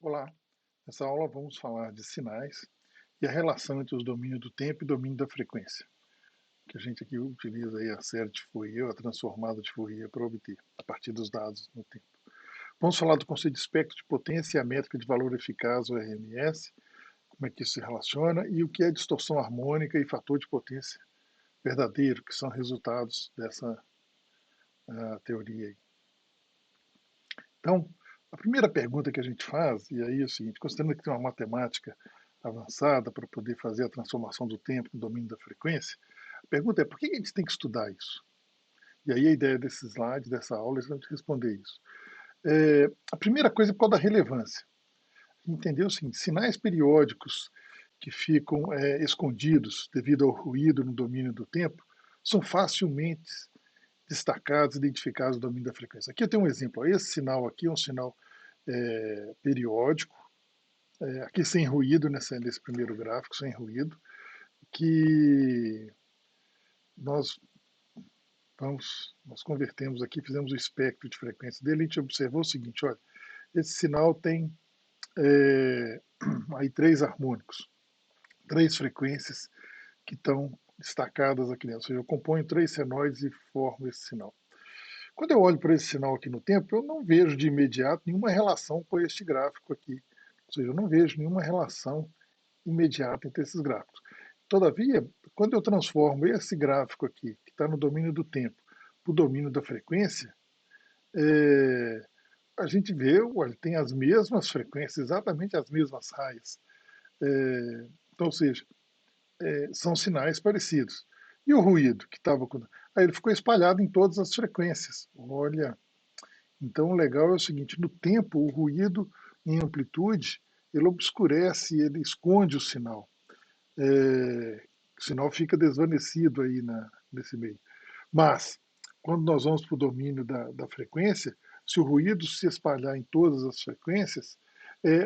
Olá, nessa aula vamos falar de sinais e a relação entre os domínios do tempo e domínio da frequência, que a gente aqui utiliza aí a série de Fourier, a transformada de Fourier para obter, a partir dos dados no tempo. Vamos falar do conceito de espectro de potência e a métrica de valor eficaz, o RMS, como é que isso se relaciona e o que é distorção harmônica e fator de potência verdadeiro, que são resultados dessa teoria aí. Então, a primeira pergunta que a gente faz, e aí é o seguinte, considerando que tem uma matemática avançada para poder fazer a transformação do tempo no domínio da frequência, a pergunta é por que a gente tem que estudar isso? E aí a ideia desse slide, dessa aula, é exatamente responder isso. A primeira coisa é por causa da relevância. Entender o seguinte, sinais periódicos que ficam escondidos devido ao ruído no domínio do tempo são facilmente destacados, identificados no domínio da frequência. Aqui eu tenho um exemplo. Esse sinal aqui é um sinal periódico, aqui sem ruído, nesse primeiro gráfico, sem ruído, que nós nós convertemos aqui, fizemos o espectro de frequência dele, e a gente observou o seguinte, olha, esse sinal tem aí três harmônicos, três frequências que estão destacadas aqui dentro, ou seja, eu componho três senoides e formo esse sinal. Quando eu olho para esse sinal aqui no tempo, eu não vejo de imediato nenhuma relação com este gráfico aqui. Ou seja, eu não vejo nenhuma relação imediata entre esses gráficos. Todavia, quando eu transformo esse gráfico aqui, que está no domínio do tempo, para o domínio da frequência, é, a gente vê, olha, tem as mesmas frequências, exatamente as mesmas raias. Então, ou seja, são sinais parecidos. E o ruído que estava com. Aí ele ficou espalhado em todas as frequências. Olha, então o legal é o seguinte: no tempo, o ruído em amplitude ele obscurece, ele esconde o sinal. O sinal fica desvanecido aí nesse meio. Mas, quando nós vamos para o domínio da frequência, se o ruído se espalhar em todas as frequências,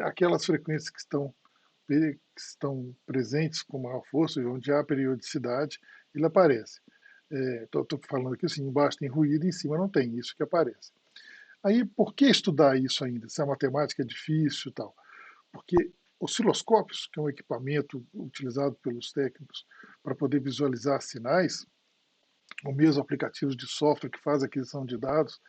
aquelas frequências que estão presentes com maior força, onde há periodicidade, ele aparece. Estou falando aqui assim, embaixo tem ruído, em cima não tem, isso que aparece. Aí, por que estudar isso ainda? Se a matemática é difícil e tal? Porque osciloscópios, que é um equipamento utilizado pelos técnicos para poder visualizar sinais, ou mesmo aplicativos de software que faz aquisição de dados,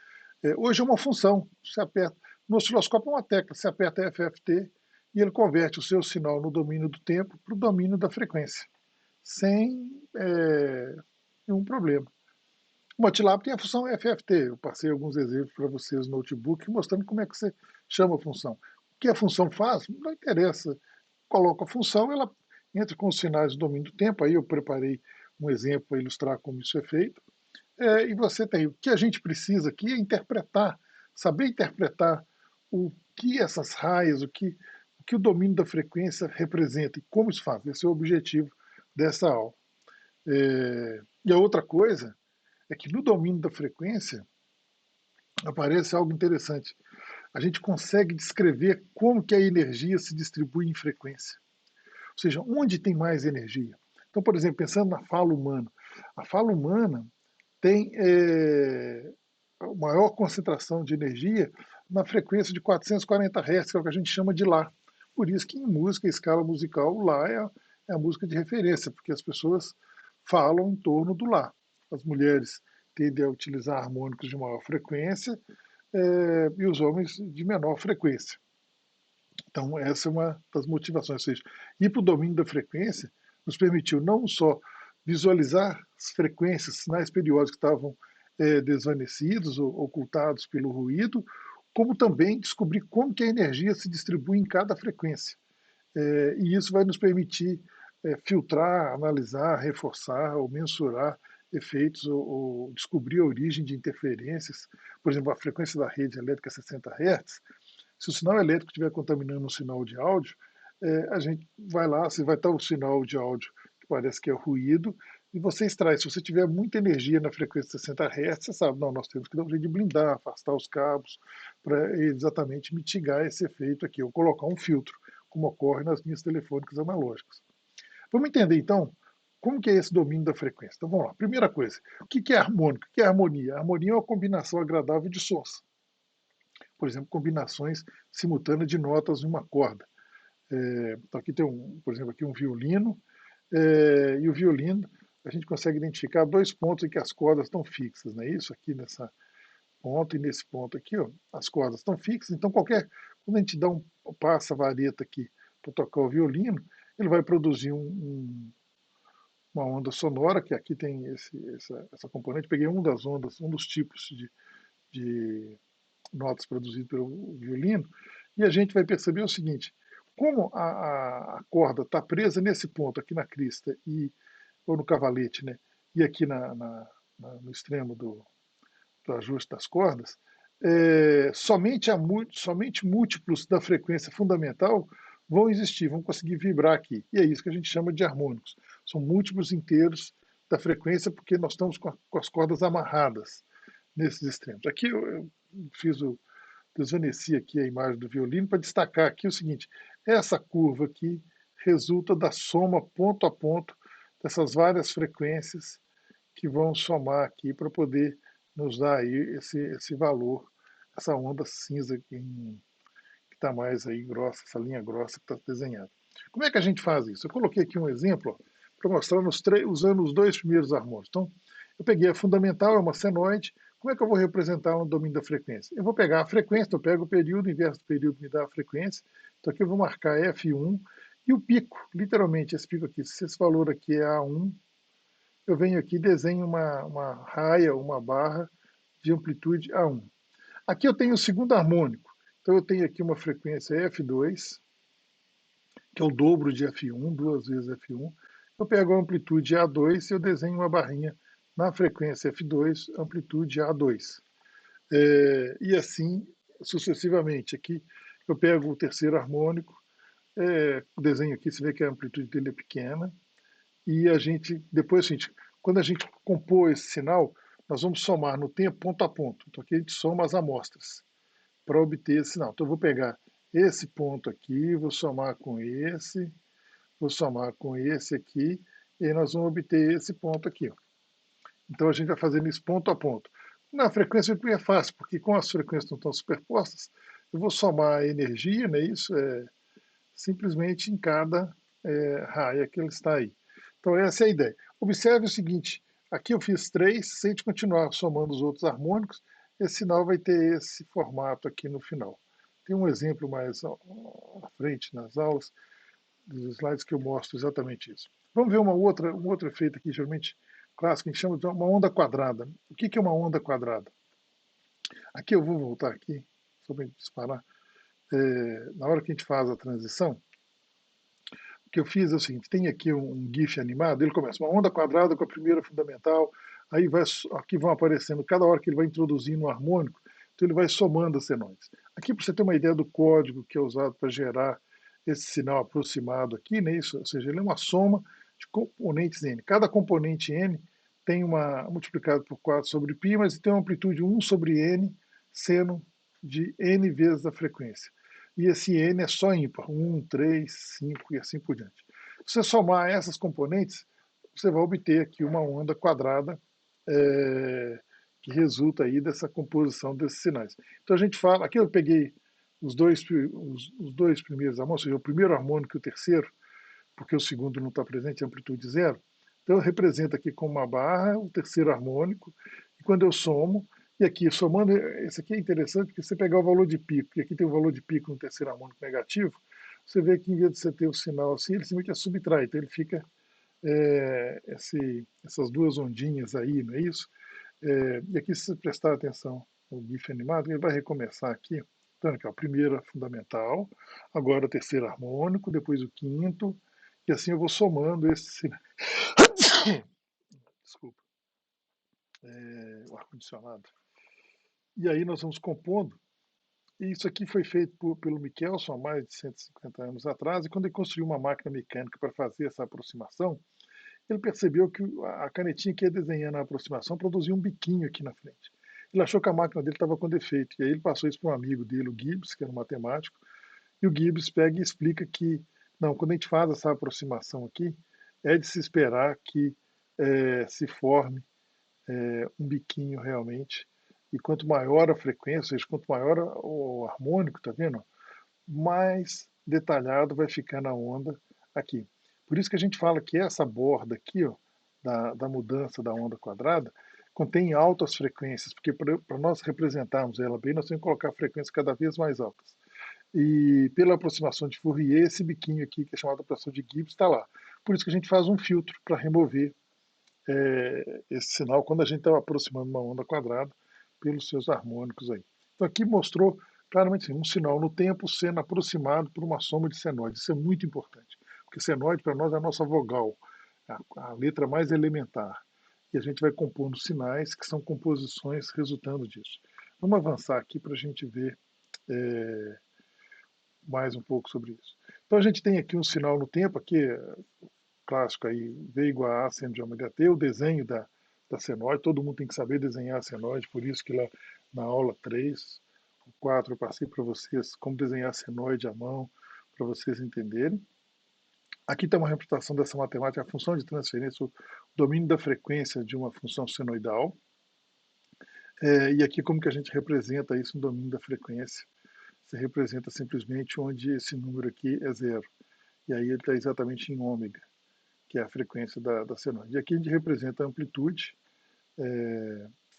hoje é uma função. Você aperta, no osciloscópio é uma tecla, você aperta FFT e ele converte o seu sinal no domínio do tempo para o domínio da frequência, sem nenhum problema. O MATLAB tem a função FFT. Eu passei alguns exemplos para vocês no notebook mostrando como é que você chama a função. O que a função faz, não interessa. Coloca a função, ela entra com os sinais do domínio do tempo. Aí eu preparei um exemplo para ilustrar como isso é feito. E você tem. O que a gente precisa aqui é interpretar, saber interpretar o que essas raias, o que o domínio da frequência representa e como isso faz. Esse é o objetivo dessa aula. E a outra coisa é que no domínio da frequência aparece algo interessante. A gente consegue descrever como que a energia se distribui em frequência. Ou seja, onde tem mais energia. Então, por exemplo, pensando na fala humana. A fala humana tem a maior concentração de energia na frequência de 440 Hz, que é o que a gente chama de Lá. Por isso que em música, em escala musical, o Lá é a música de referência, porque as pessoas falam em torno do Lá. As mulheres tendem a utilizar harmônicos de maior frequência e os homens de menor frequência. Então, essa é uma das motivações. Ou seja, ir para o domínio da frequência nos permitiu não só visualizar as frequências, sinais periódicos que estavam desvanecidos ou ocultados pelo ruído, como também descobrir como que a energia se distribui em cada frequência. E isso vai nos permitir filtrar, analisar, reforçar ou mensurar efeitos ou descobrir a origem de interferências. Por exemplo, a frequência da rede elétrica é 60 Hz. Se o sinal elétrico estiver contaminando o sinal de áudio, a gente vai lá, se vai estar o sinal de áudio que parece que é ruído, e você extrai. Se você tiver muita energia na frequência de 60 Hz, você sabe, não, nós temos que dar um jeito de blindar, afastar os cabos, para exatamente mitigar esse efeito aqui, ou colocar um filtro, como ocorre nas linhas telefônicas analógicas. Vamos entender, então, como que é esse domínio da frequência. Então, vamos lá. Primeira coisa, o que é harmônico? O que é harmonia? A harmonia é uma combinação agradável de sons. por exemplo, combinações simultâneas de notas em uma corda. Então aqui tem, por exemplo, aqui um violino, e o violino a gente consegue identificar dois pontos em que as cordas estão fixas, não é isso? Aqui nessa ponto e nesse ponto aqui, ó, as cordas estão fixas, então quando a gente passa a vareta aqui para tocar o violino, ele vai produzir uma onda sonora, que aqui tem essa componente, peguei uma das ondas, um dos tipos de notas produzidas pelo violino, e a gente vai perceber o seguinte, como a corda está presa nesse ponto, aqui na crista, ou no cavalete, né, e aqui no extremo do ajuste das cordas, somente múltiplos da frequência fundamental vão existir, vão conseguir vibrar aqui. E é isso que a gente chama de harmônicos. São múltiplos inteiros da frequência, porque nós estamos com as cordas amarradas nesses extremos. Aqui eu desvaneci aqui a imagem do violino para destacar aqui o seguinte, essa curva aqui resulta da soma ponto a ponto dessas várias frequências que vão somar aqui para poder nos dar aí esse valor, essa onda cinza que está mais aí grossa, essa linha grossa que está desenhada. Como é que a gente faz isso? Eu coloquei aqui um exemplo para mostrar usando os dois primeiros harmônicos. Então, eu peguei a fundamental, é uma senoide. Como é que eu vou representar no domínio da frequência? Eu vou pegar a frequência, então eu pego o período, o inverso do período me dá a frequência. Então aqui eu vou marcar F1 e o pico, literalmente esse pico aqui, se esse valor aqui é A1, eu venho aqui e desenho uma raia, uma barra de amplitude A1. Aqui eu tenho o segundo harmônico. Então eu tenho aqui uma frequência F2, que é o dobro de F1, duas vezes F1. Eu pego a amplitude A2 e eu desenho uma barrinha na frequência F2, amplitude A2. E assim sucessivamente. Aqui eu pego o terceiro harmônico, o desenho aqui, você vê que a amplitude dele é pequena, e a gente, depois, quando a gente compor esse sinal, nós vamos somar no tempo ponto a ponto. Então aqui a gente soma as amostras para obter esse sinal. Então eu vou pegar esse ponto aqui, vou somar com esse, vou somar com esse aqui, e aí nós vamos obter esse ponto aqui. Ó. Então a gente vai fazendo isso ponto a ponto. Na frequência é fácil, porque com as frequências não estão superpostas, eu vou somar a energia, né, isso simplesmente em cada raia que ele está aí. Então essa é a ideia. Observe o seguinte, aqui eu fiz 3, se a gente continuar somando os outros harmônicos, esse sinal vai ter esse formato aqui no final. Tem um exemplo mais à frente nas aulas, dos slides que eu mostro exatamente isso. Vamos ver um outro efeito aqui, geralmente clássico, que a gente chama de uma onda quadrada. O que é uma onda quadrada? Aqui eu vou voltar aqui, só para disparar. Na hora que a gente faz a transição, o que eu fiz é o seguinte, tem aqui um GIF animado, ele começa uma onda quadrada com a primeira fundamental, aí aqui vão aparecendo, cada hora que ele vai introduzindo um harmônico, então ele vai somando as senoides. Aqui, para você ter uma ideia do código que é usado para gerar esse sinal aproximado aqui, né, isso, ou seja, ele é uma soma de componentes N. Cada componente N tem multiplicado por 4 sobre π, mas tem uma amplitude 1 sobre N, seno de N vezes a frequência. E esse N é só ímpar, 1, 3, 5 e assim por diante. Se você somar essas componentes, você vai obter aqui uma onda quadrada que resulta aí dessa composição desses sinais. Então a gente fala, aqui eu peguei os dois primeiros harmônicos, ou seja, o primeiro harmônico e o terceiro, porque o segundo não está presente, é amplitude zero. Então eu represento aqui com uma barra o terceiro harmônico, e quando eu somo, e aqui, somando, esse aqui é interessante, porque você pegar o valor de pico, e aqui tem o valor de pico no terceiro harmônico negativo, você vê que em vez de você ter o sinal assim, ele simplesmente subtrai, então ele fica essas duas ondinhas aí, não é isso? E aqui, se você prestar atenção no GIF animado, ele vai recomeçar aqui, então, aqui, ó, primeiro fundamental, agora o terceiro harmônico, depois o quinto, e assim eu vou somando esse... Desculpa, o ar-condicionado. E aí nós vamos compondo. E isso aqui foi feito pelo Michelson há mais de 150 anos atrás, e quando ele construiu uma máquina mecânica para fazer essa aproximação, ele percebeu que a canetinha que ia desenhando a aproximação produzia um biquinho aqui na frente. Ele achou que a máquina dele estava com defeito, e aí ele passou isso para um amigo dele, o Gibbs, que era um matemático, e o Gibbs pega e explica que, não, quando a gente faz essa aproximação aqui, é de se esperar que se forme um biquinho realmente, E quanto maior a frequência, ou seja, quanto maior o harmônico, tá vendo? Mais detalhado vai ficando a onda aqui. Por isso que a gente fala que essa borda aqui, ó, da mudança da onda quadrada, contém altas frequências, porque para nós representarmos ela bem, nós temos que colocar frequências cada vez mais altas. E pela aproximação de Fourier, esse biquinho aqui, que é chamado aproximação de Gibbs, está lá. Por isso que a gente faz um filtro para remover esse sinal quando a gente está aproximando uma onda quadrada pelos seus harmônicos aí. Então aqui mostrou claramente assim, um sinal no tempo sendo aproximado por uma soma de senoides. Isso é muito importante, porque senoide para nós é a nossa vogal, a letra mais elementar. E a gente vai compondo sinais que são composições resultando disso. Vamos avançar aqui para a gente ver mais um pouco sobre isso. Então a gente tem aqui um sinal no tempo, aqui clássico aí, V igual a seno de ômega t, o desenho da senoide, todo mundo tem que saber desenhar a senoide, por isso que lá na aula 3, 4, eu passei para vocês como desenhar a senoide à mão, para vocês entenderem. Aqui está uma representação dessa matemática, a função de transferência, o domínio da frequência de uma função senoidal. E aqui como que a gente representa isso no domínio da frequência. Você representa simplesmente onde esse número aqui é zero. E aí ele está exatamente em ômega, que é a frequência da senoide. E aqui a gente representa a amplitude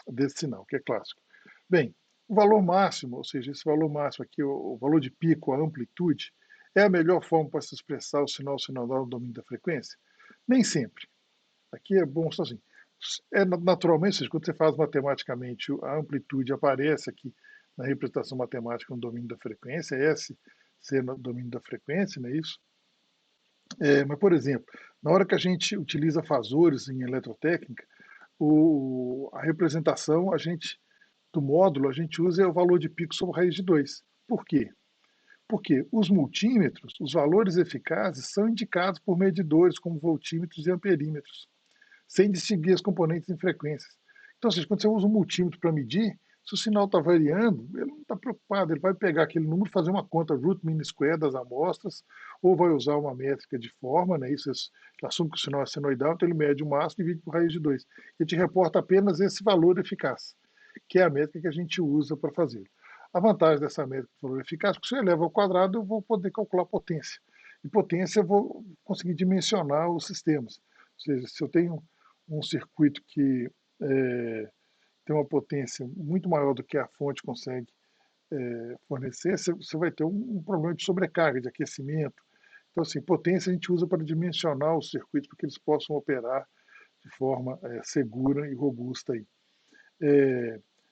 desse sinal, que é clássico. Bem, o valor máximo, ou seja, esse valor máximo aqui, o valor de pico, a amplitude, é a melhor forma para se expressar o sinal sinodal no domínio da frequência? Nem sempre. Aqui é bom só assim. Naturalmente, ou seja, quando você faz matematicamente, a amplitude aparece aqui na representação matemática no domínio da frequência, S ser no domínio da frequência, não é isso? Mas, por exemplo, na hora que a gente utiliza fasores em eletrotécnica, a representação do módulo a gente usa o valor de pico sobre raiz de 2. Por quê? Porque os multímetros, os valores eficazes, são indicados por medidores como voltímetros e amperímetros, sem distinguir as componentes em frequências. Então, ou seja, quando você usa um multímetro para medir, se o sinal está variando, ele não está preocupado, ele vai pegar aquele número, fazer uma conta root mean square das amostras, ou vai usar uma métrica de forma, né? Isso ele assume que o sinal é senoidal, então ele mede o máximo e divide por raiz de 2. Ele te reporta apenas esse valor eficaz, que é a métrica que a gente usa para fazer. A vantagem dessa métrica de valor eficaz é que se eu elevo ao quadrado, eu vou poder calcular potência. E potência eu vou conseguir dimensionar os sistemas. Ou seja, se eu tenho um circuito que tem uma potência muito maior do que a fonte consegue fornecer, você vai ter um problema de sobrecarga, de aquecimento. Então, assim, potência a gente usa para dimensionar os circuitos para que eles possam operar de forma segura e robusta. Aí.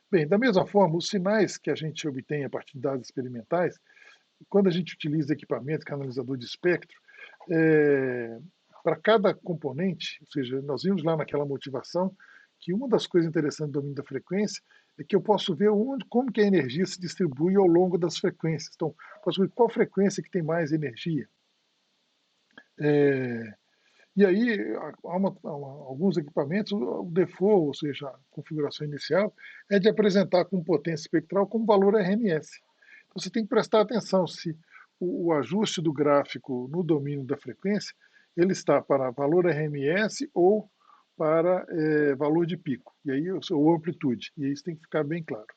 Bem, da mesma forma, os sinais que a gente obtém a partir de dados experimentais, quando a gente utiliza equipamentos, canalizador de espectro, para cada componente, ou seja, nós vimos lá naquela motivação que uma das coisas interessantes do domínio da frequência é que eu posso ver como que a energia se distribui ao longo das frequências. Então, posso ver qual frequência que tem mais energia. E aí, alguns equipamentos, o default, ou seja, a configuração inicial, é de apresentar com potência espectral como valor RMS. Então, você tem que prestar atenção se o ajuste do gráfico no domínio da frequência ele está para valor RMS ou para valor de pico, e aí ou amplitude, e isso tem que ficar bem claro.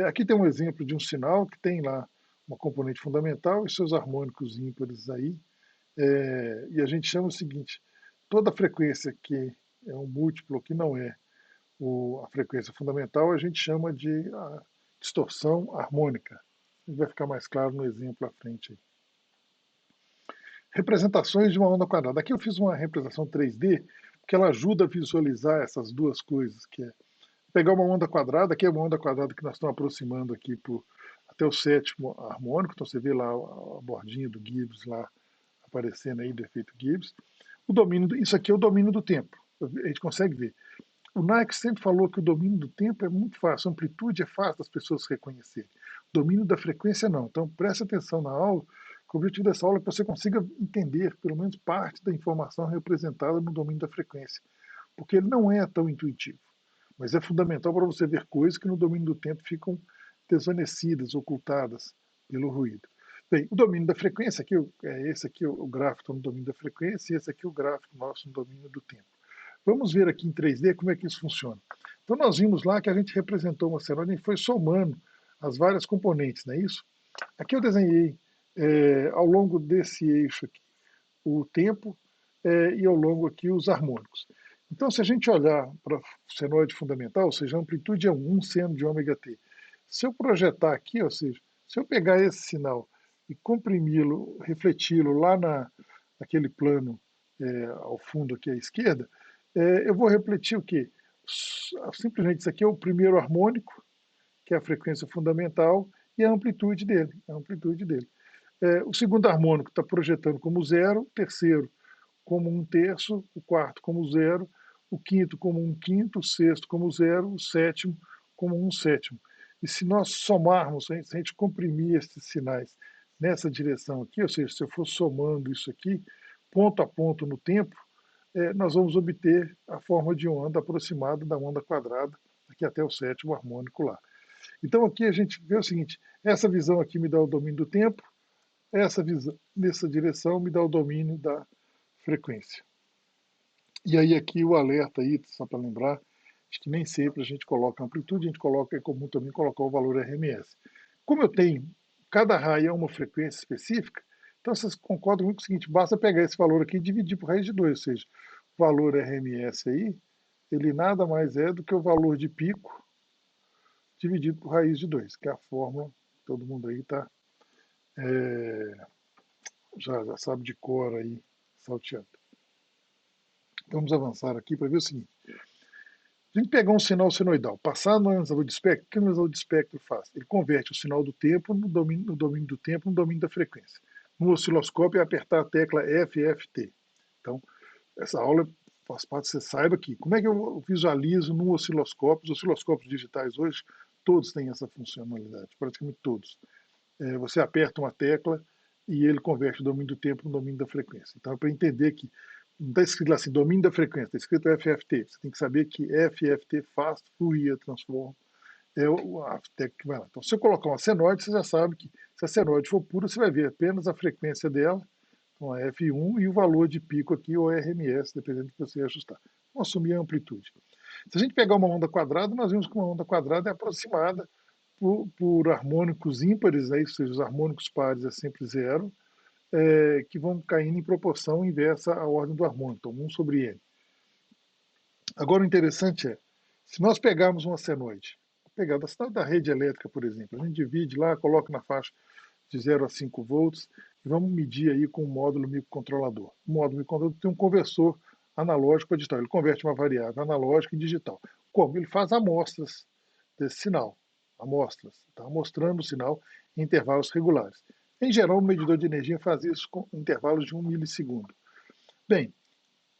Aqui tem um exemplo de um sinal que tem lá uma componente fundamental e seus harmônicos ímpares aí, e a gente chama o seguinte, toda frequência que é um múltiplo que não é a frequência fundamental, a gente chama de distorção harmônica. Vai ficar mais claro no exemplo à frente. Aí. Representações de uma onda quadrada. Aqui eu fiz uma representação 3D, porque ela ajuda a visualizar essas duas coisas, que é pegar uma onda quadrada, que é uma onda quadrada que nós estamos aproximando aqui até o sétimo harmônico, então você vê lá a bordinha do Gibbs lá aparecendo aí, do efeito Gibbs. Isso aqui é o domínio do tempo, a gente consegue ver. O Nike sempre falou que o domínio do tempo é muito fácil, a amplitude é fácil das pessoas reconhecerem. O domínio da frequência não. Então preste atenção na aula, que o objetivo dessa aula é que você consiga entender pelo menos parte da informação representada no domínio da frequência, porque ele não é tão intuitivo, mas é fundamental para você ver coisas que no domínio do tempo ficam desvanecidas, ocultadas pelo ruído. Bem, o domínio da frequência, esse aqui o gráfico no domínio da frequência e esse aqui o gráfico nosso no domínio do tempo. Vamos ver aqui em 3D como é que isso funciona. Então nós vimos lá que a gente representou uma senoide e foi somando as várias componentes, não é isso? Aqui eu desenhei ao longo desse eixo aqui o tempo e ao longo aqui os harmônicos. Então, se a gente olhar para a senoide fundamental, ou seja, a amplitude é 1 seno de ômega t. Se eu projetar aqui, ou seja, se eu pegar esse sinal e comprimi-lo, refleti-lo lá naquele plano ao fundo aqui à esquerda, eu vou refletir o quê? Simplesmente isso aqui é o primeiro harmônico, que é a frequência fundamental, e a amplitude dele. A amplitude dele. O segundo harmônico está projetando como zero, o terceiro como um terço, o quarto como zero, o quinto como um quinto, o sexto como zero, o sétimo como um sétimo. E se nós somarmos, se a gente comprimir esses sinais nessa direção aqui, ou seja, se eu for somando isso aqui, ponto a ponto no tempo, nós vamos obter a forma de onda aproximada da onda quadrada, aqui até o sétimo harmônico lá. Então aqui a gente vê o seguinte, essa visão aqui me dá o domínio do tempo, essa visão nessa direção me dá o domínio da frequência. E aí aqui o alerta aí, só para lembrar, acho que nem sempre a gente coloca amplitude, a gente coloca, é comum também colocar o valor RMS. Como eu tenho, cada raio é uma frequência específica, então vocês concordam comigo com o seguinte, basta pegar esse valor aqui e dividir por raiz de 2, ou seja, o valor RMS aí, ele nada mais é do que o valor de pico dividido por raiz de 2, que é a fórmula que todo mundo aí está já sabe de cor aí, salteando. Vamos avançar aqui para ver o seguinte. A gente pegar um sinal senoidal, passar no analisador de espectro, o que o analisador de espectro faz? Ele converte o sinal do tempo no domínio do tempo no domínio da frequência. No osciloscópio é apertar a tecla FFT. Então, essa aula faz parte, você saiba aqui. Como é que eu visualizo no osciloscópio? Os osciloscópios digitais hoje, todos têm essa funcionalidade, praticamente todos. Você aperta uma tecla e ele converte o domínio do tempo no domínio da frequência. Então, é para entender que não está escrito lá assim, domínio da frequência, está escrito FFT. Você tem que saber que FFT, Fast Fourier Transform, é a técnica que vai lá. Então, se eu colocar uma senoide, você já sabe que se a senoide for pura, você vai ver apenas a frequência dela, então a F1, e o valor de pico aqui, ou RMS, dependendo do que você ajustar. Vamos assumir a amplitude. Se a gente pegar uma onda quadrada, nós vimos que uma onda quadrada é aproximada por harmônicos ímpares, né? Ou seja, os harmônicos pares é sempre zero, que vão caindo em proporção inversa à ordem do harmônico, então 1 sobre n. Agora o interessante é, se nós pegarmos uma senoide, pegar da rede elétrica, por exemplo, a gente divide lá, coloca na faixa de 0 a 5 volts e vamos medir aí com o módulo microcontrolador. O módulo microcontrolador tem um conversor analógico para digital, ele converte uma variável analógica em digital. Como? Ele faz amostras desse sinal, amostras, está mostrando o sinal em intervalos regulares. Em geral, o medidor de energia faz isso com intervalos de 1 milissegundo. Bem,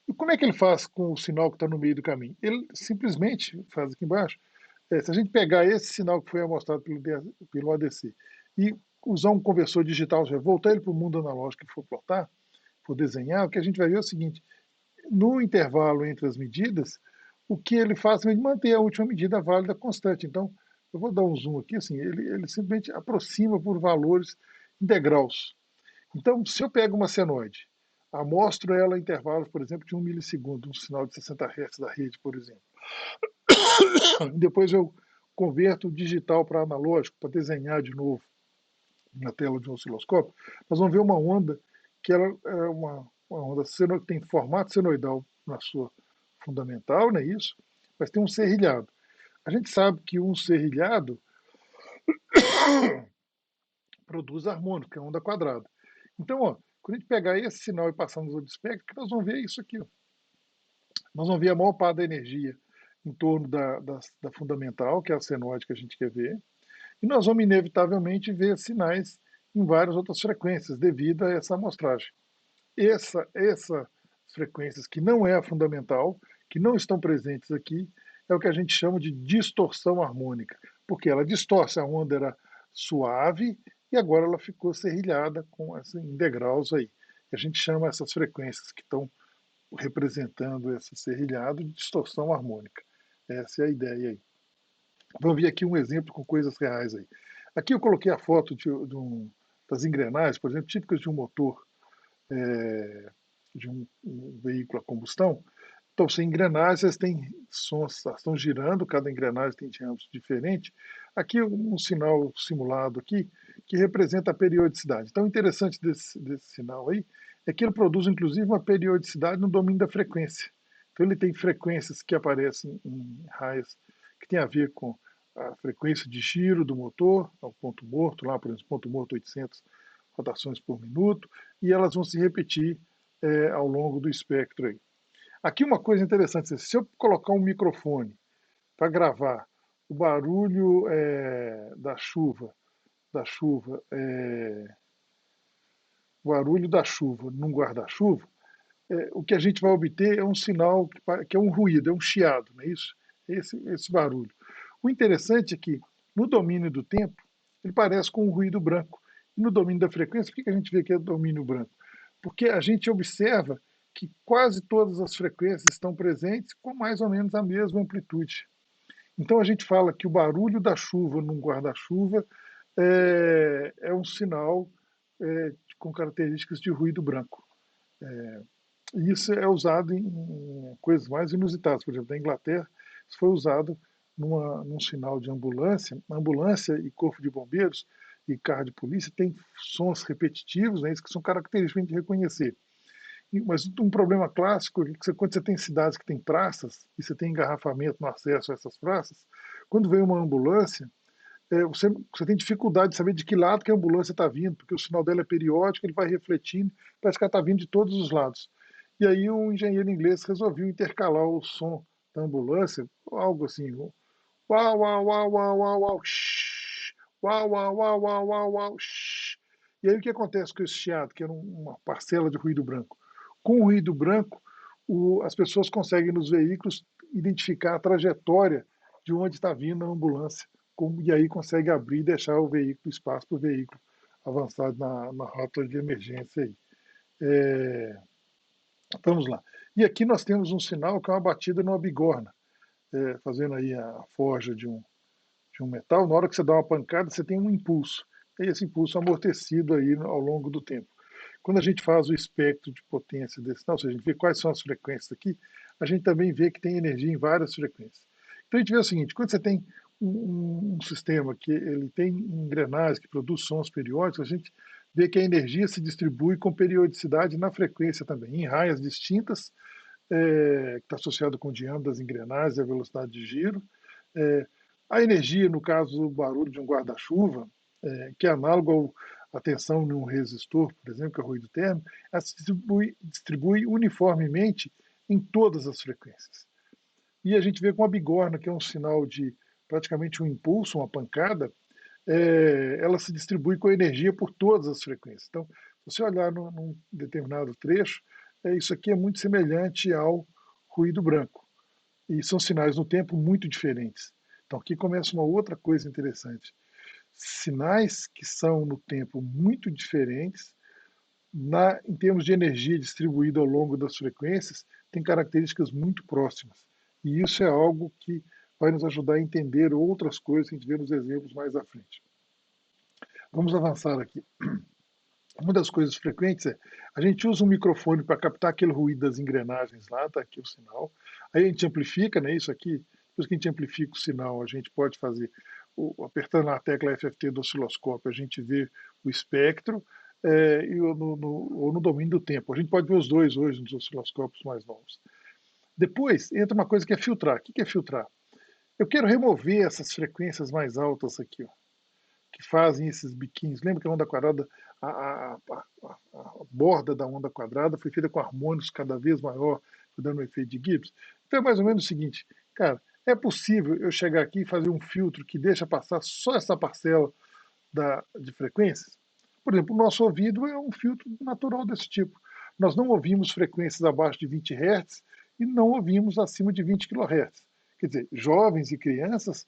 e como é que ele faz com o sinal que está no meio do caminho? Ele simplesmente faz aqui embaixo. Se a gente pegar esse sinal que foi amostrado pelo ADC e usar um conversor digital, voltar ele para o mundo analógico e for plotar, for desenhar, o que a gente vai ver é o seguinte: no intervalo entre as medidas, o que ele faz é manter a última medida válida constante. Então, eu vou dar um zoom aqui, assim, ele simplesmente aproxima por valores integrais. Então, se eu pego uma senoide, amostro ela em intervalos, por exemplo, de 1 milissegundo, um sinal de 60 Hz da rede, por exemplo. Depois eu converto o digital para analógico, para desenhar de novo na tela de um osciloscópio, nós vamos ver uma onda que ela é uma onda que tem formato senoidal na sua fundamental, não é isso? Mas tem um serrilhado. A gente sabe que um serrilhado produz harmônico, que é onda quadrada. Então, ó, quando a gente pegar esse sinal e passar nos outros espectros, nós vamos ver isso aqui. Ó. Nós vamos ver a maior parte da energia em torno da fundamental, que é a senoide que a gente quer ver, e nós vamos inevitavelmente ver sinais em várias outras frequências devido a essa amostragem. Essas frequências que não é a fundamental, que não estão presentes aqui, é o que a gente chama de distorção harmônica, porque ela distorce, a onda era suave e agora ela ficou serrilhada com em degraus aí. A gente chama essas frequências que estão representando esse serrilhado de distorção harmônica. Essa é a ideia aí. Vamos ver aqui um exemplo com coisas reais aí. Aqui eu coloquei a foto das engrenagens, por exemplo, típicas de um motor, de um veículo a combustão. Então, sem engrenagens, têm sons, estão girando, cada engrenagem tem diâmetro diferente. Aqui um sinal simulado aqui, que representa a periodicidade. Então, o interessante desse sinal aí é que ele produz, inclusive, uma periodicidade no domínio da frequência. Então, ele tem frequências que aparecem em raios que tem a ver com a frequência de giro do motor, ao ponto morto, lá, por exemplo, ponto morto 800 rotações por minuto, e elas vão se repetir ao longo do espectro aí. Aqui uma coisa interessante, se eu colocar um microfone para gravar o barulho o barulho da chuva num guarda-chuva, o que a gente vai obter é um sinal que é um ruído, é um chiado, não é isso? Esse barulho. O interessante é que no domínio do tempo, ele parece com um ruído branco. E no domínio da frequência, por que a gente vê que é domínio branco? Porque a gente observa que quase todas as frequências estão presentes com mais ou menos a mesma amplitude. Então a gente fala que o barulho da chuva num guarda-chuva é um sinal com características de ruído branco. E isso é usado em coisas mais inusitadas. Por exemplo, na Inglaterra, isso foi usado num sinal de ambulância. Ambulância e corpo de bombeiros e carro de polícia têm sons repetitivos, né, isso que são características de reconhecer. Mas um problema clássico é que quando você tem cidades que têm praças e você tem engarrafamento no acesso a essas praças, quando vem uma ambulância, você tem dificuldade de saber de que lado que a ambulância está vindo, porque o sinal dela é periódico, ele vai refletindo, parece que ela está vindo de todos os lados. E aí um engenheiro inglês resolveu intercalar o som da ambulância, algo assim, uau, uau, uau, uau, uau, uau, shh, uau, uau, uau, uau, uau, uau, shh. E aí o que acontece com esse chiado, que era uma parcela de ruído branco? Com o ruído branco, as pessoas conseguem nos veículos identificar a trajetória de onde está vindo a ambulância, e aí consegue abrir e deixar o veículo, espaço para o veículo avançar na rota de emergência aí. É, vamos lá. E aqui nós temos um sinal que é uma batida numa bigorna, fazendo aí a forja de um metal. Na hora que você dá uma pancada, você tem um impulso. E esse impulso é amortecido aí ao longo do tempo. Quando a gente faz o espectro de potência desse sinal, ou seja, a gente vê quais são as frequências aqui, a gente também vê que tem energia em várias frequências. Então a gente vê o seguinte, quando você tem um sistema que ele tem engrenagens que produz sons periódicos, a gente vê que a energia se distribui com periodicidade na frequência também, em raias distintas, que está associado com o diâmetro das engrenagens e a velocidade de giro. A energia, no caso do barulho de um guarda-chuva, que é análogo à tensão de um resistor, por exemplo, que é o ruído térmico, ela se distribui uniformemente em todas as frequências. E a gente vê com a bigorna, que é um sinal de praticamente um impulso, uma pancada, ela se distribui com energia por todas as frequências. Então, se você olhar num determinado trecho, isso aqui é muito semelhante ao ruído branco. E são sinais no tempo muito diferentes. Então, aqui começa uma outra coisa interessante. Sinais que são no tempo muito diferentes, em termos de energia distribuída ao longo das frequências, têm características muito próximas. E isso é algo que vai nos ajudar a entender outras coisas que a gente vê nos exemplos mais à frente. Vamos avançar aqui. Uma das coisas frequentes é a gente usa um microfone para captar aquele ruído das engrenagens lá, está aqui o sinal. Aí a gente amplifica, né? Isso aqui, depois que a gente amplifica o sinal, a gente pode fazer, apertando a tecla FFT do osciloscópio, a gente vê o espectro ou no domínio do tempo. A gente pode ver os dois hoje nos osciloscópios mais novos. Depois entra uma coisa que é filtrar. O que é filtrar? Eu quero remover essas frequências mais altas aqui, ó, que fazem esses biquinhos. Lembra que a onda quadrada, a borda da onda quadrada foi feita com harmônicos cada vez maior, dando um efeito de Gibbs? Então é mais ou menos o seguinte, cara, é possível eu chegar aqui e fazer um filtro que deixa passar só essa parcela de frequências? Por exemplo, o nosso ouvido é um filtro natural desse tipo. Nós não ouvimos frequências abaixo de 20 Hz e não ouvimos acima de 20 kHz. Quer dizer, jovens e crianças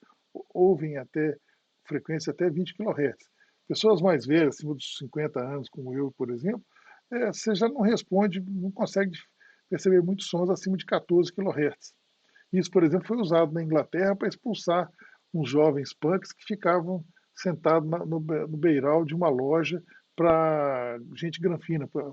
ouvem até frequência até 20 kHz. Pessoas mais velhas, acima dos 50 anos, como eu, por exemplo, você já não responde, não consegue perceber muitos sons acima de 14 kHz. Isso, por exemplo, foi usado na Inglaterra para expulsar uns jovens punks que ficavam sentados no beiral de uma loja para gente granfina, para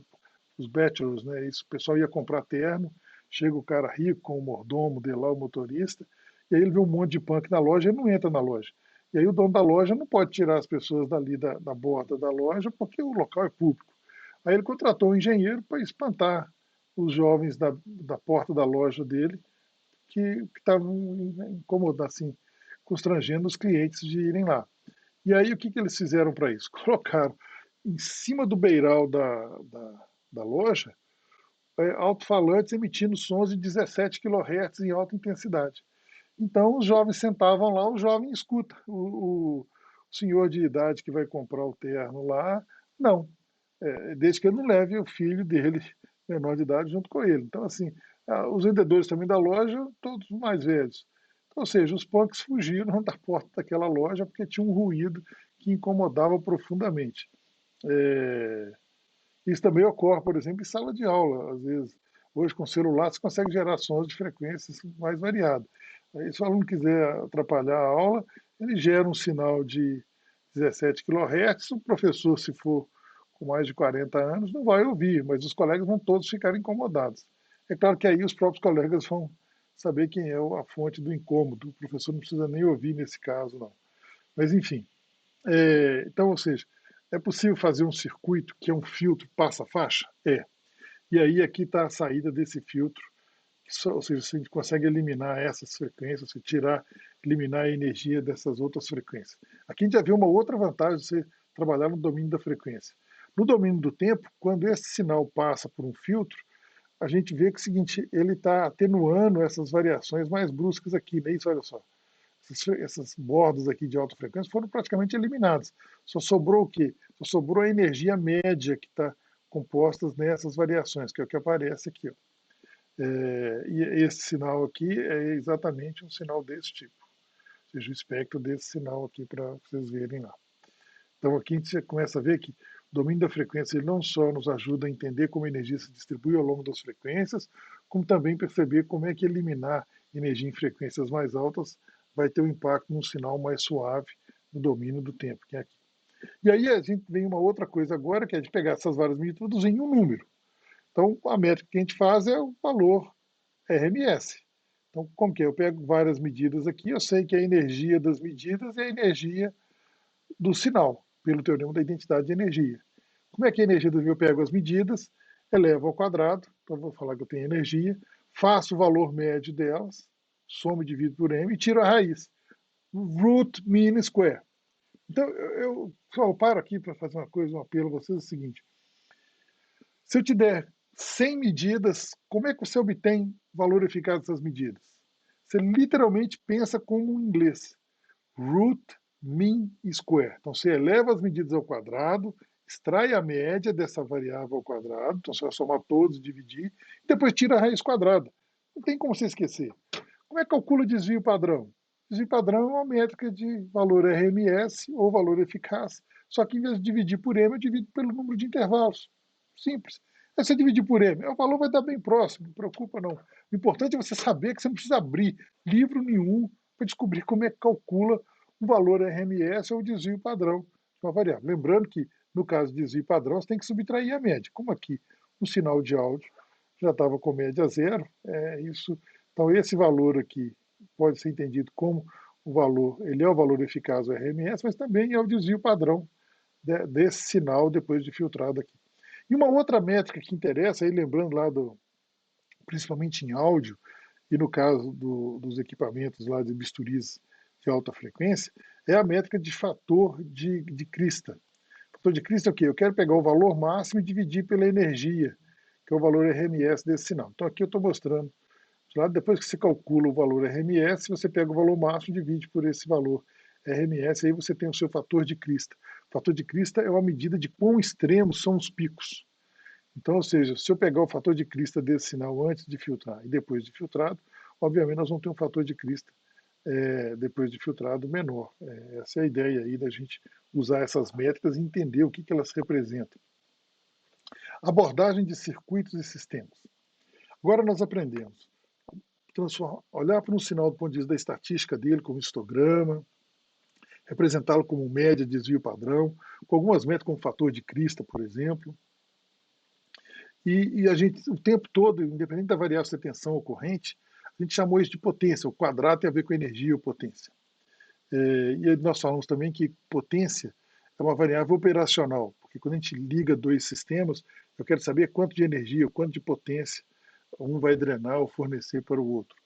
os bachelors, né? Isso, o pessoal ia comprar terno, chega o cara rico com o mordomo dele lá, o motorista, e aí ele vê um monte de punk na loja e ele não entra na loja. E aí o dono da loja não pode tirar as pessoas dali da borda da loja porque o local é público. Aí ele contratou um engenheiro para espantar os jovens da porta da loja dele que estavam incomodando, assim, constrangendo os clientes de irem lá. E aí o que eles fizeram para isso? Colocaram em cima do beiral da loja alto-falantes emitindo sons de 17 kHz em alta intensidade. Então os jovens sentavam lá, o jovem escuta. O senhor de idade que vai comprar o terno lá, não. Desde que ele não leve o filho dele, menor de idade, junto com ele. Então, assim, os vendedores também da loja, todos mais velhos. Então, ou seja, os punks fugiram da porta daquela loja porque tinha um ruído que incomodava profundamente. É, isso também ocorre, por exemplo, em sala de aula. Às vezes, hoje com celular, você consegue gerar sons de frequências mais variadas. Aí, se o aluno quiser atrapalhar a aula, ele gera um sinal de 17 kHz. O professor, se for com mais de 40 anos, não vai ouvir, mas os colegas vão todos ficar incomodados. É claro que aí os próprios colegas vão saber quem é a fonte do incômodo. O professor não precisa nem ouvir nesse caso, não. Mas, enfim. Então, ou seja, é possível fazer um circuito que é um filtro passa-faixa? É. E aí aqui está a saída desse filtro, ou seja, se a gente consegue eliminar essas frequências, se tirar, eliminar a energia dessas outras frequências. Aqui a gente já vê uma outra vantagem de você trabalhar no domínio da frequência. No domínio do tempo, quando esse sinal passa por um filtro, a gente vê que é o seguinte, ele está atenuando essas variações mais bruscas aqui, né? Isso, olha só. Essas bordas aqui de alta frequência foram praticamente eliminadas. Só sobrou o quê? Só sobrou a energia média que está composta nessas variações, que é o que aparece aqui. Ó. E esse sinal aqui é exatamente um sinal desse tipo, ou seja, o espectro desse sinal aqui para vocês verem lá. Então aqui você começa a ver que o domínio da frequência ele não só nos ajuda a entender como a energia se distribui ao longo das frequências, como também perceber como é que eliminar energia em frequências mais altas vai ter um impacto num sinal mais suave no domínio do tempo, que é aqui. E aí a gente vem uma outra coisa agora, que é de pegar essas várias medidas e traduzir em um número. Então a métrica que a gente faz é o valor RMS. Então, como que é? Eu pego várias medidas aqui, eu sei que a energia das medidas é a energia do sinal, pelo teorema da identidade de energia. Como é que a energia do eu pego as medidas, elevo ao quadrado, então vou falar que eu tenho energia, faço o valor médio delas, somo e divido por m e tiro a raiz. Root mean square. Então, eu paro aqui para fazer uma coisa, um apelo a vocês, é o seguinte. Se eu te der 100 medidas, como é que você obtém valor eficaz dessas medidas? Você literalmente pensa como em inglês. Root mean square. Então, você eleva as medidas ao quadrado, extrai a média dessa variável ao quadrado, então você vai somar todos e dividir, e depois tira a raiz quadrada. Não tem como você esquecer. Como é que calcula o desvio padrão? Desvio padrão é uma métrica de valor RMS ou valor eficaz, só que em vez de dividir por M, eu divido pelo número de intervalos. Simples. Aí você dividir por M, o valor vai dar bem próximo, não preocupa não. O importante é você saber que você não precisa abrir livro nenhum para descobrir como é que calcula o valor RMS ou o desvio padrão de uma variável. Lembrando que, no caso de desvio padrão, você tem que subtrair a média. Como aqui o sinal de áudio já estava com média zero, isso. Então, esse valor aqui pode ser entendido como o valor, ele é o valor eficaz do RMS, mas também é o desvio padrão desse sinal depois de filtrado aqui. E uma outra métrica que interessa, aí lembrando lá principalmente em áudio, e no caso dos equipamentos lá de bisturis de alta frequência, é a métrica de fator de crista. Fator de crista é o quê? Eu quero pegar o valor máximo e dividir pela energia, que é o valor RMS desse sinal. Então aqui eu estou mostrando, depois que você calcula o valor RMS, você pega o valor máximo e divide por esse valor RMS, aí você tem o seu fator de crista. O fator de crista é uma medida de quão extremos são os picos. Então, ou seja, se eu pegar o fator de crista desse sinal antes de filtrar e depois de filtrado, obviamente nós vamos ter um fator de crista depois de filtrado menor. Essa é a ideia aí da gente usar essas métricas e entender o que elas representam. Abordagem de circuitos e sistemas. Agora nós aprendemos olhar para um sinal do ponto de vista da estatística dele, como histograma, representá-lo como média, desvio padrão, com algumas métricas como fator de crista, por exemplo. E a gente, o tempo todo, independente da variável se é tensão ou corrente, a gente chamou isso de potência. O quadrado tem a ver com energia ou potência. E aí nós falamos também que potência é uma variável operacional, porque quando a gente liga dois sistemas, eu quero saber quanto de energia, quanto de potência um vai drenar ou fornecer para o outro.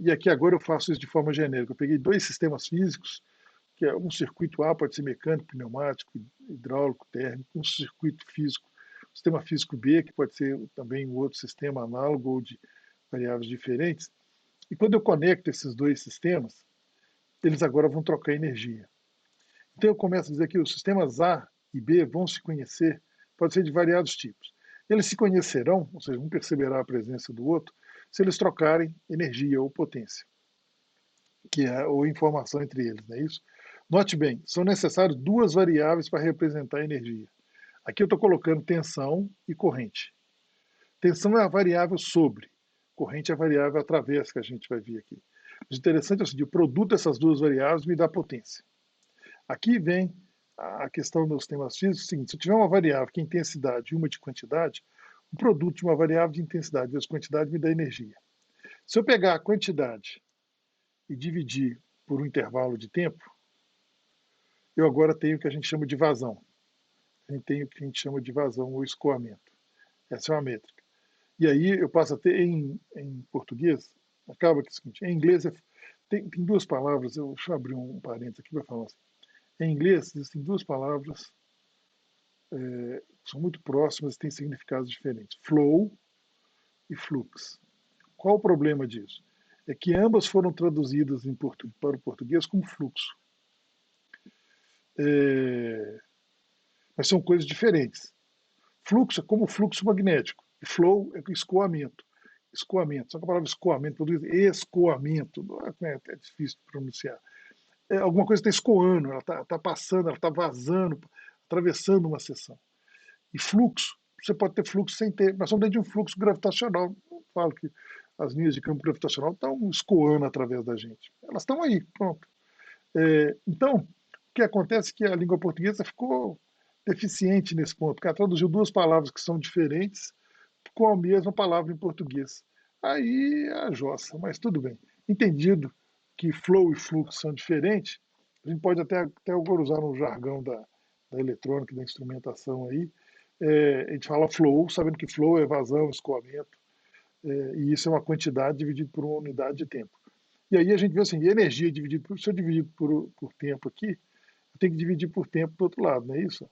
E aqui agora eu faço isso de forma genérica. Eu peguei dois sistemas físicos, que é um circuito A pode ser mecânico, pneumático, hidráulico, térmico, um circuito físico, sistema físico B, que pode ser também um outro sistema análogo ou de variáveis diferentes. E quando eu conecto esses dois sistemas, eles agora vão trocar energia. Então eu começo a dizer que os sistemas A e B vão se conhecer, pode ser de variados tipos. Eles se conhecerão, ou seja, um perceberá a presença do outro, se eles trocarem energia ou potência, que é ou informação entre eles, não é isso? Note bem, são necessárias duas variáveis para representar a energia. Aqui eu estou colocando tensão e corrente. Tensão é a variável sobre, corrente é a variável através que a gente vai ver aqui. O interessante é o seguinte, o produto dessas duas variáveis me dá potência. Aqui vem a questão dos temas físicos, é o seguinte, se eu tiver uma variável que é intensidade e uma de quantidade, o produto de uma variável de intensidade vezes quantidade me dá energia. Se eu pegar a quantidade e dividir por um intervalo de tempo, eu agora tenho o que a gente chama de vazão. A gente tem o que a gente chama de vazão ou escoamento. Essa é uma métrica. E aí eu passo a ter em português, acaba que é o seguinte, em inglês tem duas palavras, deixa eu abrir um parênteses aqui para falar assim. Em inglês existem duas palavras que são muito próximas e têm significados diferentes. Flow e flux. Qual o problema disso? É que ambas foram traduzidas para o português como fluxo. Mas são coisas diferentes. Fluxo é como fluxo magnético. E flow é escoamento. Escoamento. Só que a palavra escoamento, escoamento, é difícil de pronunciar. Alguma coisa está escoando, ela está passando, ela está vazando, atravessando uma seção. E fluxo, você pode ter fluxo sem ter. Nós estamos dentro de um fluxo gravitacional. Eu falo que as linhas de campo gravitacional estão escoando através da gente. Elas estão aí, pronto. Então, o que acontece é que a língua portuguesa ficou deficiente nesse ponto, porque ela traduziu duas palavras que são diferentes com a mesma palavra em português. Aí a jossa, mas tudo bem. Entendido que flow e fluxo são diferentes, a gente pode até agora usar no jargão da eletrônica, da instrumentação aí, a gente fala flow, sabendo que flow é vazão, escoamento, e isso é uma quantidade dividida por uma unidade de tempo. E aí a gente vê assim, energia dividida se eu dividir por tempo aqui, eu tenho que dividir por tempo do outro lado, não é isso?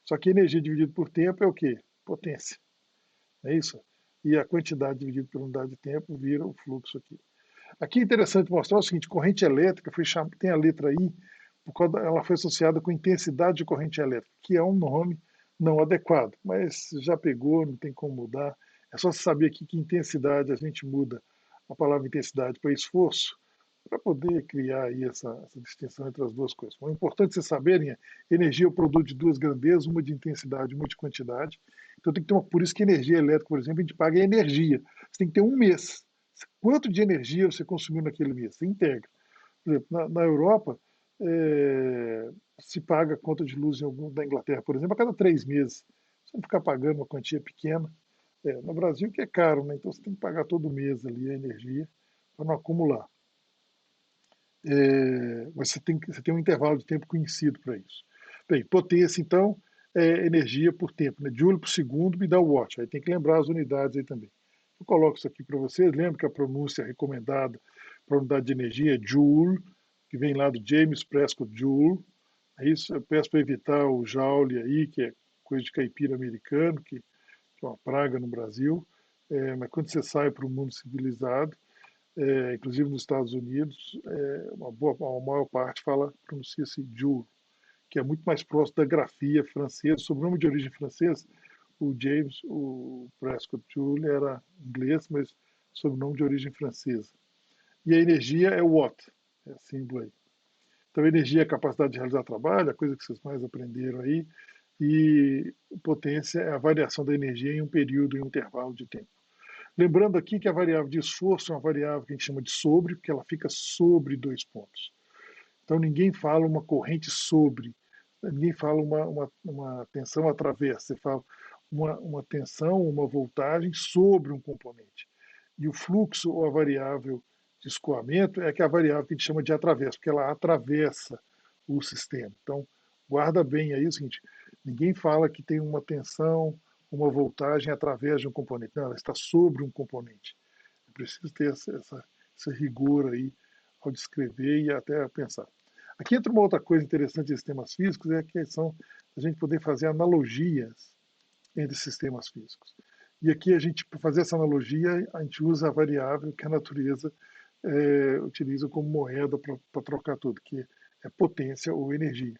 Só que energia dividida por tempo é o quê? Potência, não é isso? E a quantidade dividida por unidade de tempo vira o fluxo aqui. Aqui é interessante mostrar o seguinte, corrente elétrica tem a letra I, porque ela foi associada com intensidade de corrente elétrica, que é um nome não adequado, mas já pegou, não tem como mudar. É só saber aqui que intensidade a gente muda a palavra intensidade para esforço, para poder criar aí essa distinção entre as duas coisas. O importante vocês saberem é energia é o produto de duas grandezas, uma de intensidade, uma de quantidade. Então tem que ter por isso que energia elétrica, por exemplo, a gente paga em energia. Você tem que ter um mês. Quanto de energia você consumiu naquele mês? Você integra. Por exemplo, na Europa, se paga a conta de luz da Inglaterra, por exemplo, a cada 3 meses. Você não ficar pagando uma quantia pequena. No Brasil, que é caro, né? Então você tem que pagar todo mês ali a energia para não acumular. Mas você tem um intervalo de tempo conhecido para isso. Bem, potência, então, é energia por tempo, né? Joule por segundo me dá o watt. Aí tem que lembrar as unidades aí também. Eu coloco isso aqui para vocês. Lembra que a pronúncia recomendada para a unidade de energia é Joule, que vem lá do James Prescott Joule. É isso. Eu peço para evitar o Joule aí, que é coisa de caipira americano, que é uma praga no Brasil. Mas quando você sai para o mundo civilizado, inclusive nos Estados Unidos, a maior parte pronuncia-se Joule, que é muito mais próximo da grafia francesa, sobrenome de origem francesa. O Prescott Joule era inglês, mas sobrenome de origem francesa. E a energia é watt, é símbolo aí. Então, energia é a capacidade de realizar trabalho, a coisa que vocês mais aprenderam aí, e potência é a variação da energia em um período, em um intervalo de tempo. Lembrando aqui que a variável de esforço é uma variável que a gente chama de sobre, porque ela fica sobre dois pontos. Então ninguém fala uma corrente sobre, ninguém fala uma tensão através, você fala uma tensão, uma voltagem sobre um componente. E o fluxo ou a variável de escoamento é que é a variável que a gente chama de atravesso, porque ela atravessa o sistema. Então, guarda bem aí o seguinte, ninguém fala que tem uma tensão, uma voltagem através de um componente. Não, ela está sobre um componente. É preciso ter esse rigor aí ao descrever e até pensar. Aqui entra uma outra coisa interessante em sistemas físicos, é a questão a gente poder fazer analogias entre sistemas físicos. E aqui a gente, para fazer essa analogia, a gente usa a variável que a natureza utiliza como moeda para trocar tudo, que é potência ou energia.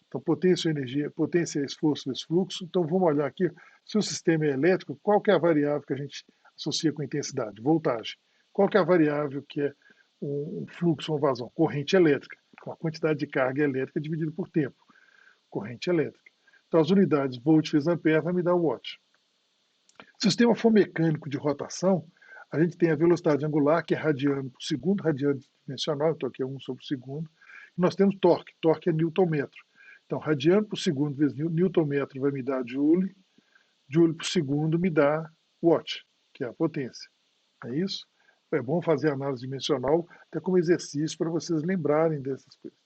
Então, potência ou energia, potência é esforço vezes fluxo. Então, vamos olhar aqui, se o sistema é elétrico, qual que é a variável que a gente associa com intensidade? Voltagem. Qual que é a variável que é um fluxo, uma vazão? Corrente elétrica, com a quantidade de carga elétrica dividido por tempo. Corrente elétrica. Então, as unidades volt vezes ampere vai me dar o watt. Se o sistema for mecânico de rotação, a gente tem a velocidade angular, que é radiano por segundo, radiano dimensional, então aqui é 1 sobre segundo. E nós temos torque, torque é newton-metro. Então, radiano por segundo vezes newton-metro vai me dar joule, joule por segundo me dá watt, que é a potência. É isso? É bom fazer análise dimensional, até como exercício para vocês lembrarem dessas coisas.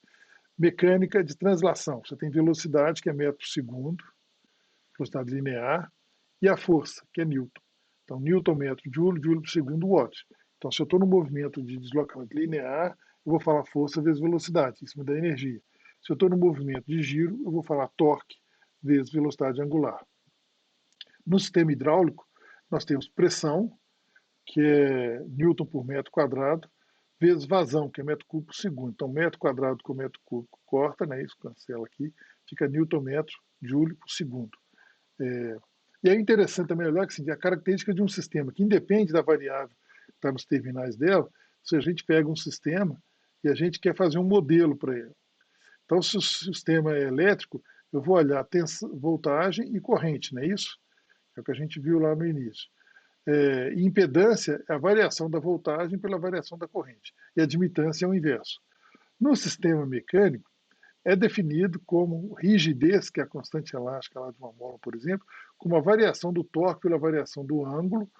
Mecânica de translação. Você tem velocidade, que é metro por segundo, velocidade linear, e a força, que é Newton. Então, Newton metro joule, joule por segundo, watt. Então, se eu estou no movimento de deslocamento linear, eu vou falar força vezes velocidade, isso me dá energia. Se eu estou no movimento de giro, eu vou falar torque vezes velocidade angular. No sistema hidráulico, nós temos pressão, que é Newton por metro quadrado, vezes vazão, que é metro cúbico por segundo. Então, metro quadrado com metro cúbico corta, né? Isso cancela aqui, fica Newton metro joule por segundo. E é interessante também olhar que assim, a característica de um sistema que independe da variável que está nos terminais dela, se a gente pega um sistema e a gente quer fazer um modelo para ele. Então, se o sistema é elétrico, eu vou olhar voltagem e corrente, não é isso? É o que a gente viu lá no início. E impedância é a variação da voltagem pela variação da corrente. E a admitância é o inverso. No sistema mecânico, é definido como rigidez, que é a constante elástica lá de uma mola, por exemplo, como a variação do torque pela variação do ângulo,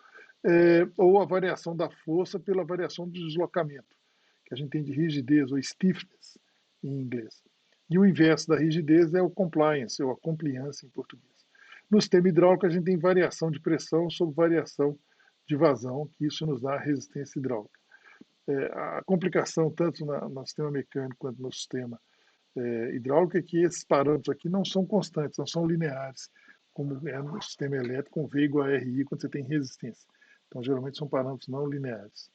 ou a variação da força pela variação do deslocamento, que a gente tem de rigidez, ou stiffness, em inglês. E o inverso da rigidez é o compliance, ou a compliance em português. No sistema hidráulico, a gente tem variação de pressão sobre variação de vazão, que isso nos dá a resistência hidráulica. A complicação, tanto no sistema mecânico quanto no sistema hidráulica, é que esses parâmetros aqui não são constantes, não são lineares, como é no sistema elétrico, com V igual a RI, quando você tem resistência. Então, geralmente, são parâmetros não lineares.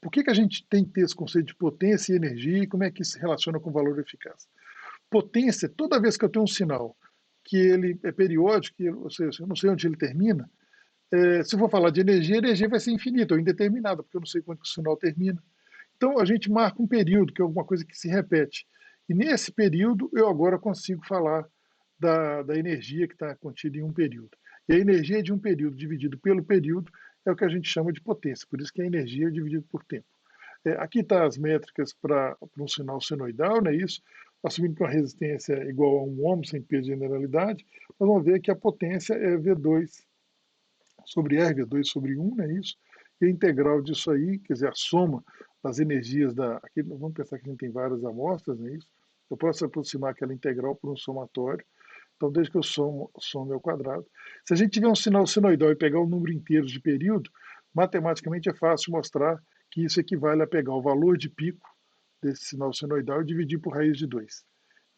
Por que a gente tem que ter esse conceito de potência e energia e como é que isso se relaciona com o valor eficaz? Potência, toda vez que eu tenho um sinal que ele é periódico, ou seja, eu não sei onde ele termina, se eu for falar de energia, a energia vai ser infinita ou indeterminada, porque eu não sei quando o sinal termina. Então, a gente marca um período, que é alguma coisa que se repete. E nesse período, eu agora consigo falar da energia que está contida em um período. E a energia de um período dividido pelo período é o que a gente chama de potência. Por isso que a energia é dividida por tempo. Aqui está as métricas para um sinal senoidal, não é isso? Assumindo que uma resistência é igual a 1 ohm, sem peso de generalidade, nós vamos ver que a potência é V2 sobre R, V2 sobre 1, não é isso? E a integral disso aí, quer dizer, a soma das energias aqui, vamos pensar que a gente tem várias amostras, não é isso? Eu posso aproximar aquela integral por um somatório. Então, desde que eu some ao quadrado. Se a gente tiver um sinal senoidal e pegar o número inteiro de período, matematicamente é fácil mostrar que isso equivale a pegar o valor de pico desse sinal senoidal e dividir por raiz de 2.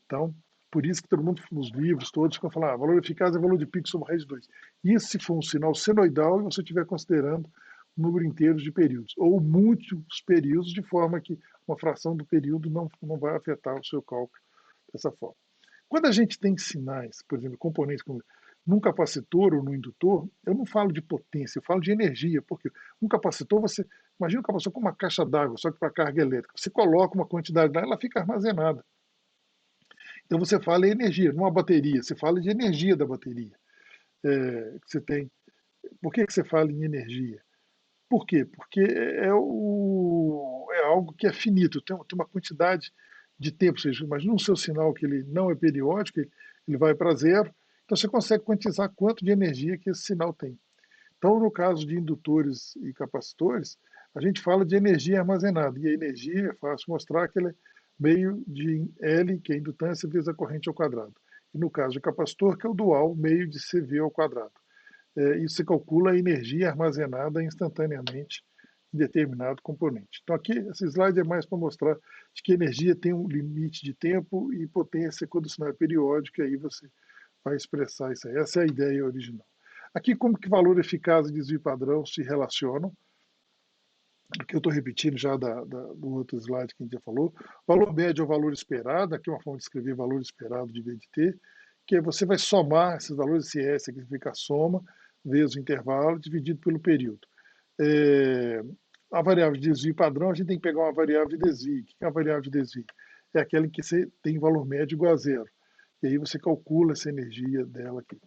Então, por isso que todo mundo, nos livros todos, ficam falando, valor eficaz é valor de pico sobre raiz de 2. Isso se for um sinal senoidal e você estiver considerando o número inteiro de períodos, ou múltiplos períodos, de forma que uma fração do período não vai afetar o seu cálculo dessa forma. Quando a gente tem sinais, por exemplo, componentes como num capacitor ou no indutor, eu não falo de potência, eu falo de energia, porque um capacitor, você imagina um capacitor como uma caixa d'água, só que para carga elétrica. Você coloca uma quantidade lá, ela fica armazenada. Então você fala em energia, numa bateria, você fala de energia da bateria. Que você tem. Por que você fala em energia? Por quê? Porque é algo que é finito, tem uma quantidade de tempo. Ou seja, imagina um seu sinal que ele não é periódico, ele vai para zero, Então você consegue quantizar quanto de energia que esse sinal tem. Então, no caso de indutores e capacitores, a gente fala de energia armazenada. E a energia, é fácil mostrar que ela é meio de L, que é a indutância, vezes a corrente ao quadrado. E no caso de capacitor, que é o dual, meio de CV ao quadrado. Isso se calcula a energia armazenada instantaneamente em determinado componente. Então, aqui, esse slide é mais para mostrar que a energia tem um limite de tempo e potência quando o sinal é periódico, e aí você vai expressar isso aí. Essa é a ideia original. Aqui, como que valor eficaz e desvio padrão se relacionam, que eu estou repetindo já do outro slide que a gente já falou. Valor médio é o valor esperado, aqui é uma forma de escrever valor esperado de V de T, que você vai somar esses valores, esse S aqui significa a soma, vezes o intervalo, dividido pelo período. A variável de desvio padrão, a gente tem que pegar uma variável de desvio. O que é a variável de desvio? É aquela em que você tem valor médio igual a zero. E aí você calcula essa energia dela aqui.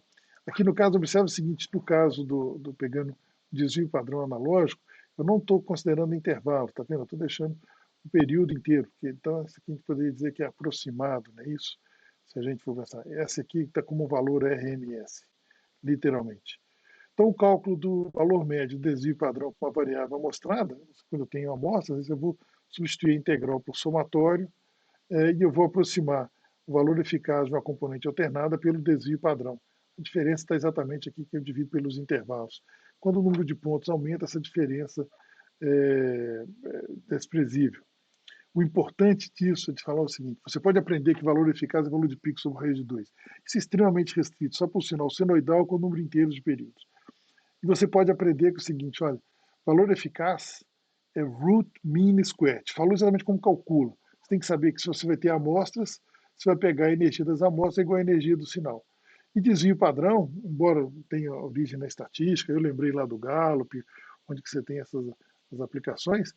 Aqui no caso, observe o seguinte, no caso do pegando desvio padrão analógico, eu não estou considerando intervalo, tá vendo? Eu estou deixando o período inteiro, porque então essa aqui a gente poderia dizer que é aproximado, não é isso? Se a gente for pensar. Essa aqui está como valor RMS, literalmente. Então, o cálculo do valor médio do desvio padrão com uma variável amostrada, quando eu tenho amostra, às vezes eu vou substituir a integral por somatório e eu vou aproximar o valor eficaz de uma componente alternada pelo desvio padrão. A diferença está exatamente aqui que eu divido pelos intervalos. Quando o número de pontos aumenta, essa diferença é desprezível. O importante disso é de falar o seguinte: você pode aprender que valor eficaz é valor de pico sobre raiz de 2. Isso é extremamente restrito, só para o sinal senoidal com o número inteiro de períodos. E você pode aprender que é o seguinte: olha, valor eficaz é root mean squared. Falou exatamente como calcula. Você tem que saber que se você vai ter amostras, você vai pegar a energia das amostras igual a energia do sinal. E desvio padrão, embora tenha origem na estatística, eu lembrei lá do Gallup, onde que você tem essas as aplicações,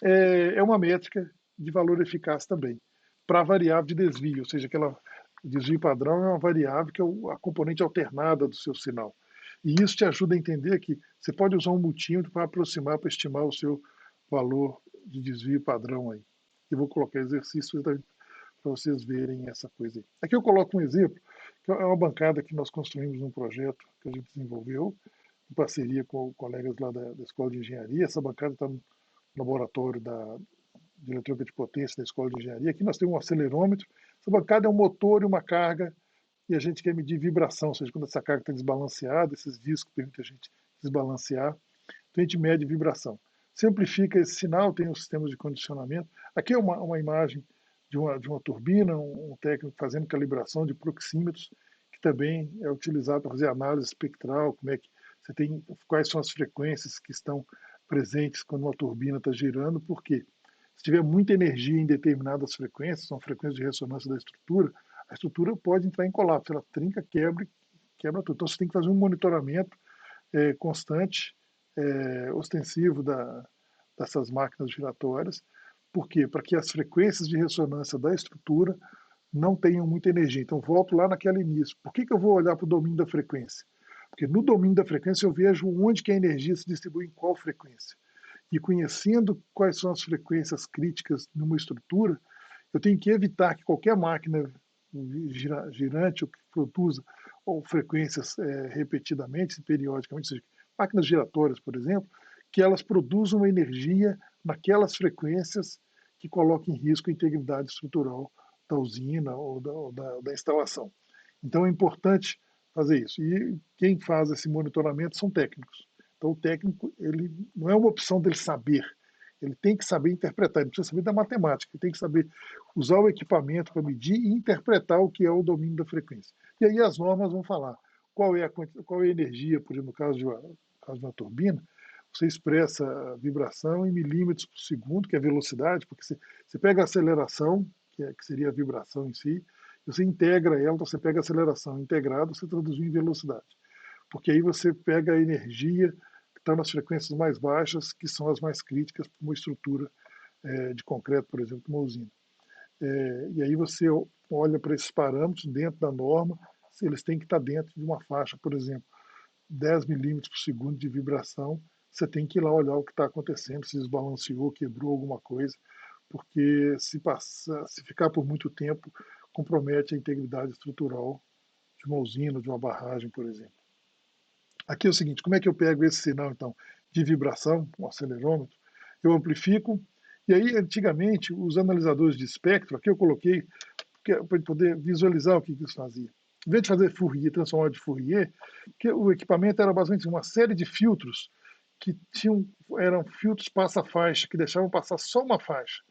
é uma métrica de valor eficaz também, para a variável de desvio, ou seja, aquela desvio padrão é uma variável que é a componente alternada do seu sinal. E isso te ajuda a entender que você pode usar um multímetro para aproximar, para estimar o seu valor de desvio padrão aí. Eu vou colocar exercícios para vocês verem essa coisa aí. Aqui eu coloco um exemplo, que é uma bancada que nós construímos num projeto que a gente desenvolveu, em parceria com colegas lá da Escola de Engenharia. Essa bancada está no laboratório da de eletrônica de potência da Escola de Engenharia. Aqui nós temos um acelerômetro. Essa bancada é um motor e uma carga, e a gente quer medir vibração, ou seja, quando essa carga está desbalanceada, esses discos permitem a gente desbalancear, então a gente mede vibração. Se amplifica esse sinal, tem os sistemas de condicionamento. Aqui é uma imagem de uma turbina, um técnico fazendo calibração de proxímetros, que também é utilizado para fazer análise espectral, como é que você tem, quais são as frequências que estão presentes quando uma turbina está girando, porque se tiver muita energia em determinadas frequências, são frequências de ressonância da estrutura, a estrutura pode entrar em colapso, ela trinca, quebra tudo. Então você tem que fazer um monitoramento constante, ostensivo dessas máquinas giratórias. Por quê? Para que as frequências de ressonância da estrutura não tenham muita energia. Então, volto lá naquele início. Por que eu vou olhar para o domínio da frequência? Porque no domínio da frequência eu vejo onde que a energia se distribui em qual frequência. E conhecendo quais são as frequências críticas numa estrutura, eu tenho que evitar que qualquer máquina girante ou que produza ou frequências repetidamente, periodicamente, seja, máquinas giratórias, por exemplo, que elas produzam energia naquelas frequências que colocam em risco a integridade estrutural da usina ou da instalação. Então é importante fazer isso. E quem faz esse monitoramento são técnicos. Então o técnico, ele não é uma opção dele saber, ele tem que saber interpretar, ele precisa saber da matemática, ele tem que saber usar o equipamento para medir e interpretar o que é o domínio da frequência. E aí as normas vão falar qual é a energia, por exemplo, no caso de uma turbina, você expressa a vibração em milímetros por segundo, que é a velocidade, porque você pega a aceleração, que seria a vibração em si, e você integra ela, então você pega a aceleração integrada, você traduz em velocidade. Porque aí você pega a energia que está nas frequências mais baixas, que são as mais críticas para uma estrutura de concreto, por exemplo, uma usina. E aí você olha para esses parâmetros dentro da norma, eles têm que estar dentro de uma faixa, por exemplo, 10 milímetros por segundo de vibração, você tem que ir lá olhar o que está acontecendo, se desbalanceou, quebrou alguma coisa, porque se ficar por muito tempo, compromete a integridade estrutural de uma usina, de uma barragem, por exemplo. Aqui é o seguinte, como é que eu pego esse sinal, então, de vibração, um acelerômetro? Eu amplifico, e aí, antigamente, os analisadores de espectro, aqui eu coloquei para poder visualizar o que isso fazia. Em vez de fazer Fourier, transformar de Fourier, que o equipamento era basicamente uma série de filtros que eram filtros passa-faixa, que deixavam passar só uma faixa.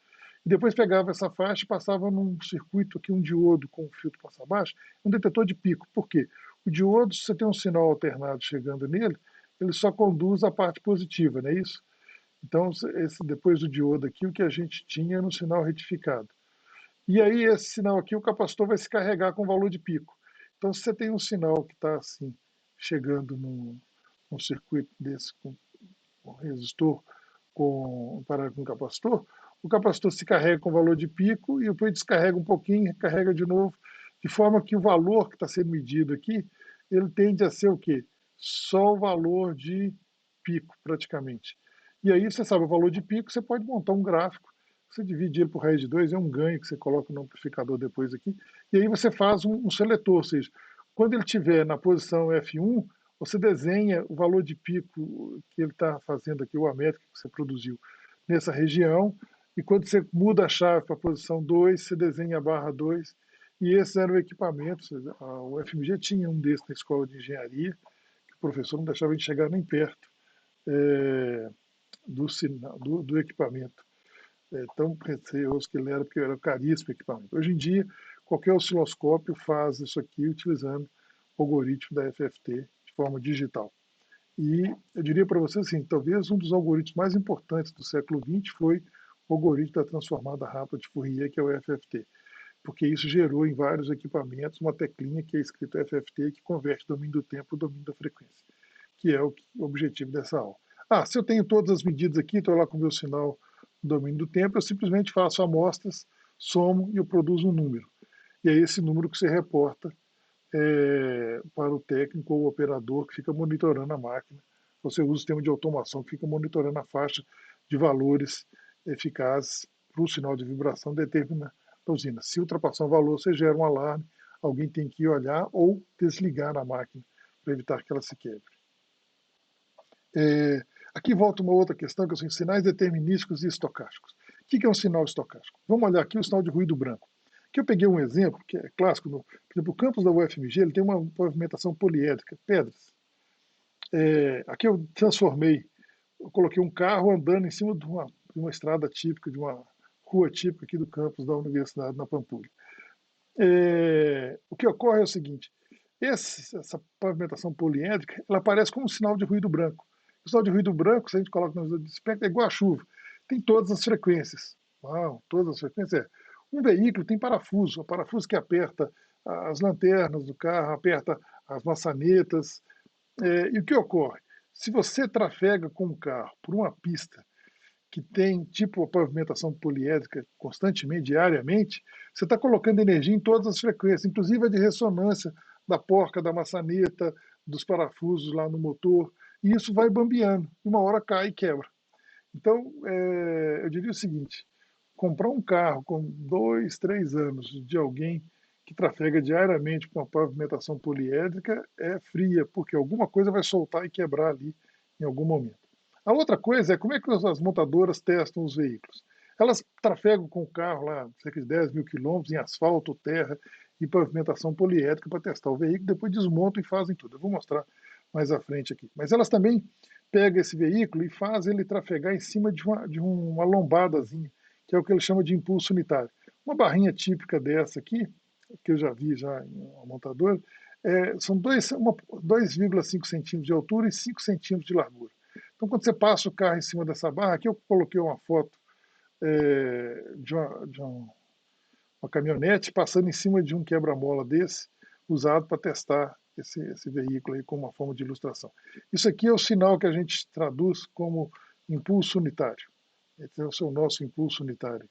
E depois pegava essa faixa e passava num circuito aqui, um diodo com um filtro passa-baixo, um detetor de pico. Por quê? O diodo, se você tem um sinal alternado chegando nele, ele só conduz a parte positiva, não é isso? Então, depois do diodo aqui, o que a gente tinha no sinal retificado. E aí, esse sinal aqui, o capacitor vai se carregar com valor de pico. Então, se você tem um sinal que está assim, chegando num circuito desse, com um resistor comparado com o capacitor se carrega com valor de pico e depois descarrega um pouquinho, carrega de novo, de forma que o valor que está sendo medido aqui, ele tende a ser o quê? Só o valor de pico, praticamente. E aí, você sabe, o valor de pico, você pode montar um gráfico, você divide ele por raiz de 2, é um ganho que você coloca no amplificador depois aqui, e aí você faz um seletor, ou seja, quando ele estiver na posição F1, você desenha o valor de pico que ele está fazendo aqui, ou a métrica que você produziu nessa região, e quando você muda a chave para a posição 2, você desenha a barra 2, e esses eram equipamentos, o FMG tinha um desses na escola de engenharia, que o professor não deixava a gente chegar nem perto é, do equipamento. Tão receoso que ele era, porque era caríssimo o equipamento. Hoje em dia, qualquer osciloscópio faz isso aqui utilizando o algoritmo da FFT de forma digital. E eu diria para você assim, talvez um dos algoritmos mais importantes do século XX foi o algoritmo da transformada rápida de Fourier, que é o FFT, porque isso gerou em vários equipamentos uma teclinha que é escrito FFT, que converte domínio do tempo para domínio da frequência, que é o objetivo dessa aula. Se eu tenho todas as medidas aqui, estou lá com o meu sinal no domínio do tempo, eu simplesmente faço amostras, somo e eu produzo um número. E é esse número que você reporta para o técnico ou o operador que fica monitorando a máquina. Você usa o sistema de automação que fica monitorando a faixa de valores eficazes para o sinal de vibração determina a usina. Se ultrapassar um valor, você gera um alarme, alguém tem que ir olhar ou desligar a máquina para evitar que ela se quebre. Aqui volta uma outra questão, que são sinais determinísticos e estocásticos. O que é um sinal estocástico? Vamos olhar aqui o sinal de ruído branco. Aqui eu peguei um exemplo, que é clássico. Por exemplo, o campus da UFMG ele tem uma pavimentação poliédrica, pedras. Aqui eu coloquei um carro andando em cima de uma estrada típica, de uma rua típica aqui do campus da Universidade na Pampulha. O que ocorre é o seguinte, essa pavimentação poliédrica, ela aparece como um sinal de ruído branco. O sinal de ruído branco, se a gente coloca no espectro, é igual a chuva. Tem todas as frequências. Todas as frequências. Um veículo tem parafuso, o parafuso que aperta as lanternas do carro, aperta as maçanetas. E o que ocorre? Se você trafega com um carro por uma pista que tem tipo a pavimentação poliédrica constantemente, diariamente, você está colocando energia em todas as frequências, inclusive a de ressonância da porca, da maçaneta, dos parafusos lá no motor, e isso vai bambeando, e uma hora cai e quebra. Então, eu diria o seguinte, comprar um carro com 2, 3 anos de alguém que trafega diariamente com a pavimentação poliédrica é fria, porque alguma coisa vai soltar e quebrar ali em algum momento. A outra coisa é como é que as montadoras testam os veículos. Elas trafegam com o carro lá cerca de 10 mil quilômetros em asfalto, terra e pavimentação poliédrica para testar o veículo, depois desmontam e fazem tudo. Eu vou mostrar mais à frente aqui. Mas elas também pegam esse veículo e fazem ele trafegar em cima de uma lombadazinha, que é o que eles chamam de impulso unitário. Uma barrinha típica dessa aqui, que eu já vi já em uma montadora, são 2,5 centímetros de altura e 5 centímetros de largura. Então, quando você passa o carro em cima dessa barra, aqui eu coloquei uma foto de uma caminhonete passando em cima de um quebra-mola desse, usado para testar esse veículo aí como uma forma de ilustração. Isso aqui é o sinal que a gente traduz como impulso unitário. Esse é o nosso impulso unitário.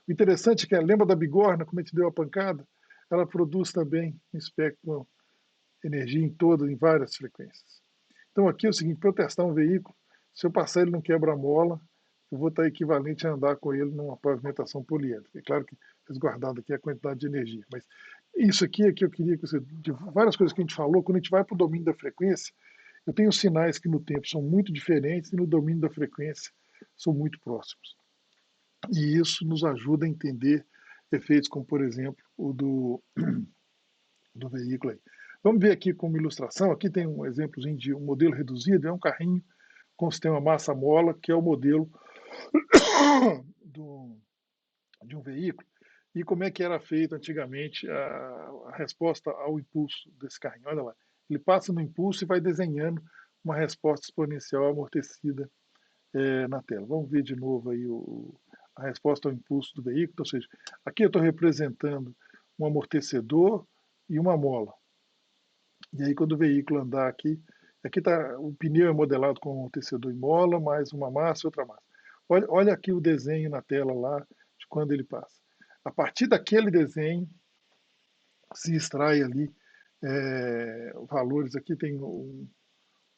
O interessante é que, lembra da bigorna, como a gente deu a pancada? Ela produz também um espectro, energia em várias frequências. Então aqui é o seguinte, para eu testar um veículo, se eu passar ele num quebra-mola, eu vou estar equivalente a andar com ele numa pavimentação poliédrica. É claro que resguardado aqui a quantidade de energia, mas Isso aqui é que eu queria que você, de várias coisas que a gente falou, quando a gente vai para o domínio da frequência, eu tenho sinais que no tempo são muito diferentes e no domínio da frequência são muito próximos. E isso nos ajuda a entender efeitos como, por exemplo, o do veículo aí. Vamos ver aqui como ilustração. Aqui tem um exemplozinho de um modelo reduzido, é um carrinho com sistema massa-mola, que é o modelo do, de um veículo. E como é que era feito antigamente a resposta ao impulso desse carrinho. Olha lá, ele passa no impulso e vai desenhando uma resposta exponencial amortecida na tela. Vamos ver de novo aí a resposta ao impulso do veículo. Ou seja, aqui eu estou representando um amortecedor e uma mola. E aí, quando o veículo andar aqui, aqui tá, o pneu é modelado com um amortecedor e mola, mais uma massa e outra massa. Olha aqui o desenho na tela lá de quando ele passa. A partir daquele desenho, se extrai ali valores. Aqui tem um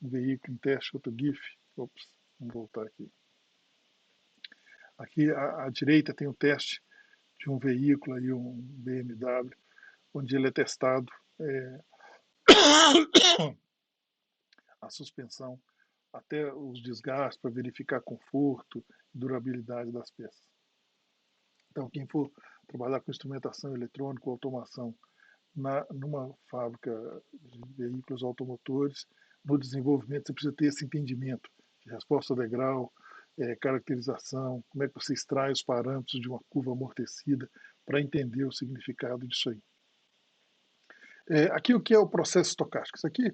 veículo em teste, outro GIF. Ops, vamos voltar aqui. Aqui à direita tem o teste de um veículo, aí, um BMW, onde ele é testado a suspensão até os desgastes para verificar conforto e durabilidade das peças. Então, quem for trabalhar com instrumentação eletrônica ou automação numa fábrica de veículos automotores, no desenvolvimento você precisa ter esse entendimento de resposta degrau, caracterização, como é que você extrai os parâmetros de uma curva amortecida para entender o significado disso aí. Aqui o que é o processo estocástico? Isso aqui,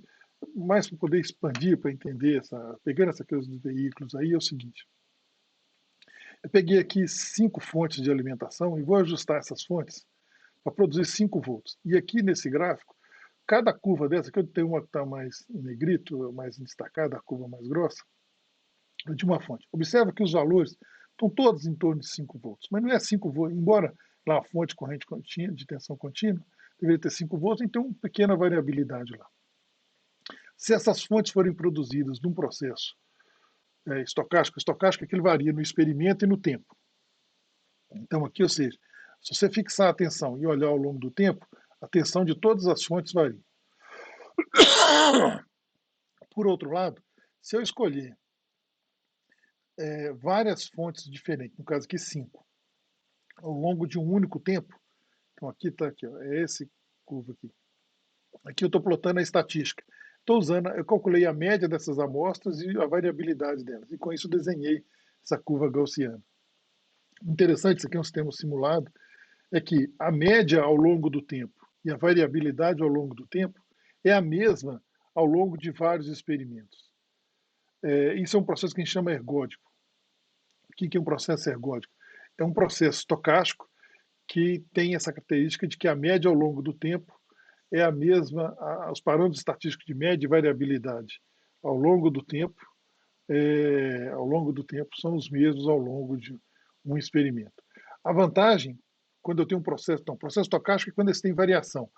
mais para poder expandir, para entender, pegando essa coisa dos veículos aí, é o seguinte. Eu peguei aqui 5 fontes de alimentação e vou ajustar essas fontes para produzir 5 volts. E aqui nesse gráfico, cada curva dessa, aqui eu tenho uma que está mais em negrito, mais destacada, a curva mais grossa, é de uma fonte. Observa que os valores estão todos em torno de 5 volts, mas não é 5 volts, embora lá a fonte corrente contínua, de tensão contínua deveria ter 5 volts, então uma pequena variabilidade lá. Se essas fontes forem produzidas num processo estocástico é que ele varia no experimento e no tempo. Então aqui, ou seja, se você fixar a atenção e olhar ao longo do tempo, a tensão de todas as fontes varia. Por outro lado, se eu escolher várias fontes diferentes, no caso aqui 5, ao longo de um único tempo, então aqui está aqui, ó, é esse curva aqui. Aqui eu estou plotando a estatística. Estou usando, eu calculei a média dessas amostras e a variabilidade delas. E com isso desenhei essa curva gaussiana. Interessante, isso aqui é um sistema simulado, é que a média ao longo do tempo e a variabilidade ao longo do tempo é a mesma ao longo de vários experimentos. Isso é um processo que a gente chama ergódico. O que é um processo ergódico? É um processo estocástico que tem essa característica de que a média ao longo do tempo é a mesma, os parâmetros estatísticos de média e variabilidade ao longo do tempo, são os mesmos ao longo de um experimento. A vantagem, quando eu tenho um processo, então, processo estocástico é quando você tem variação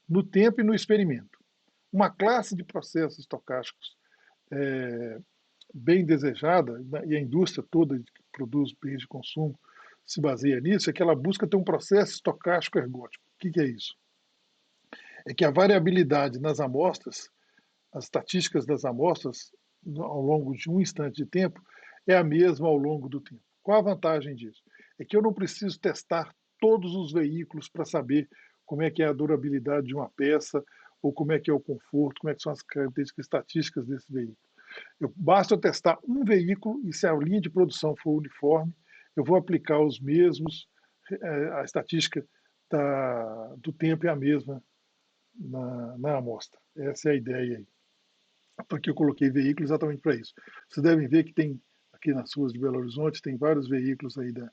no tempo e no experimento. Uma classe de processos estocásticos bem desejada, e a indústria toda que produz bens de consumo se baseia nisso, é que ela busca ter um processo estocástico ergódico. O que é isso? É que a variabilidade nas amostras, as estatísticas das amostras, ao longo de um instante de tempo, é a mesma ao longo do tempo. Qual a vantagem disso? É que eu não preciso testar todos os veículos para saber como é que é a durabilidade de uma peça, ou como é que é o conforto, como é que são as características estatísticas desse veículo. Basta eu testar um veículo e se a linha de produção for uniforme, eu vou aplicar os mesmos, a estatística do tempo é a mesma na amostra. Essa é a ideia aí. Porque eu coloquei veículo exatamente para isso. Vocês devem ver que tem, aqui nas ruas de Belo Horizonte, tem vários veículos aí da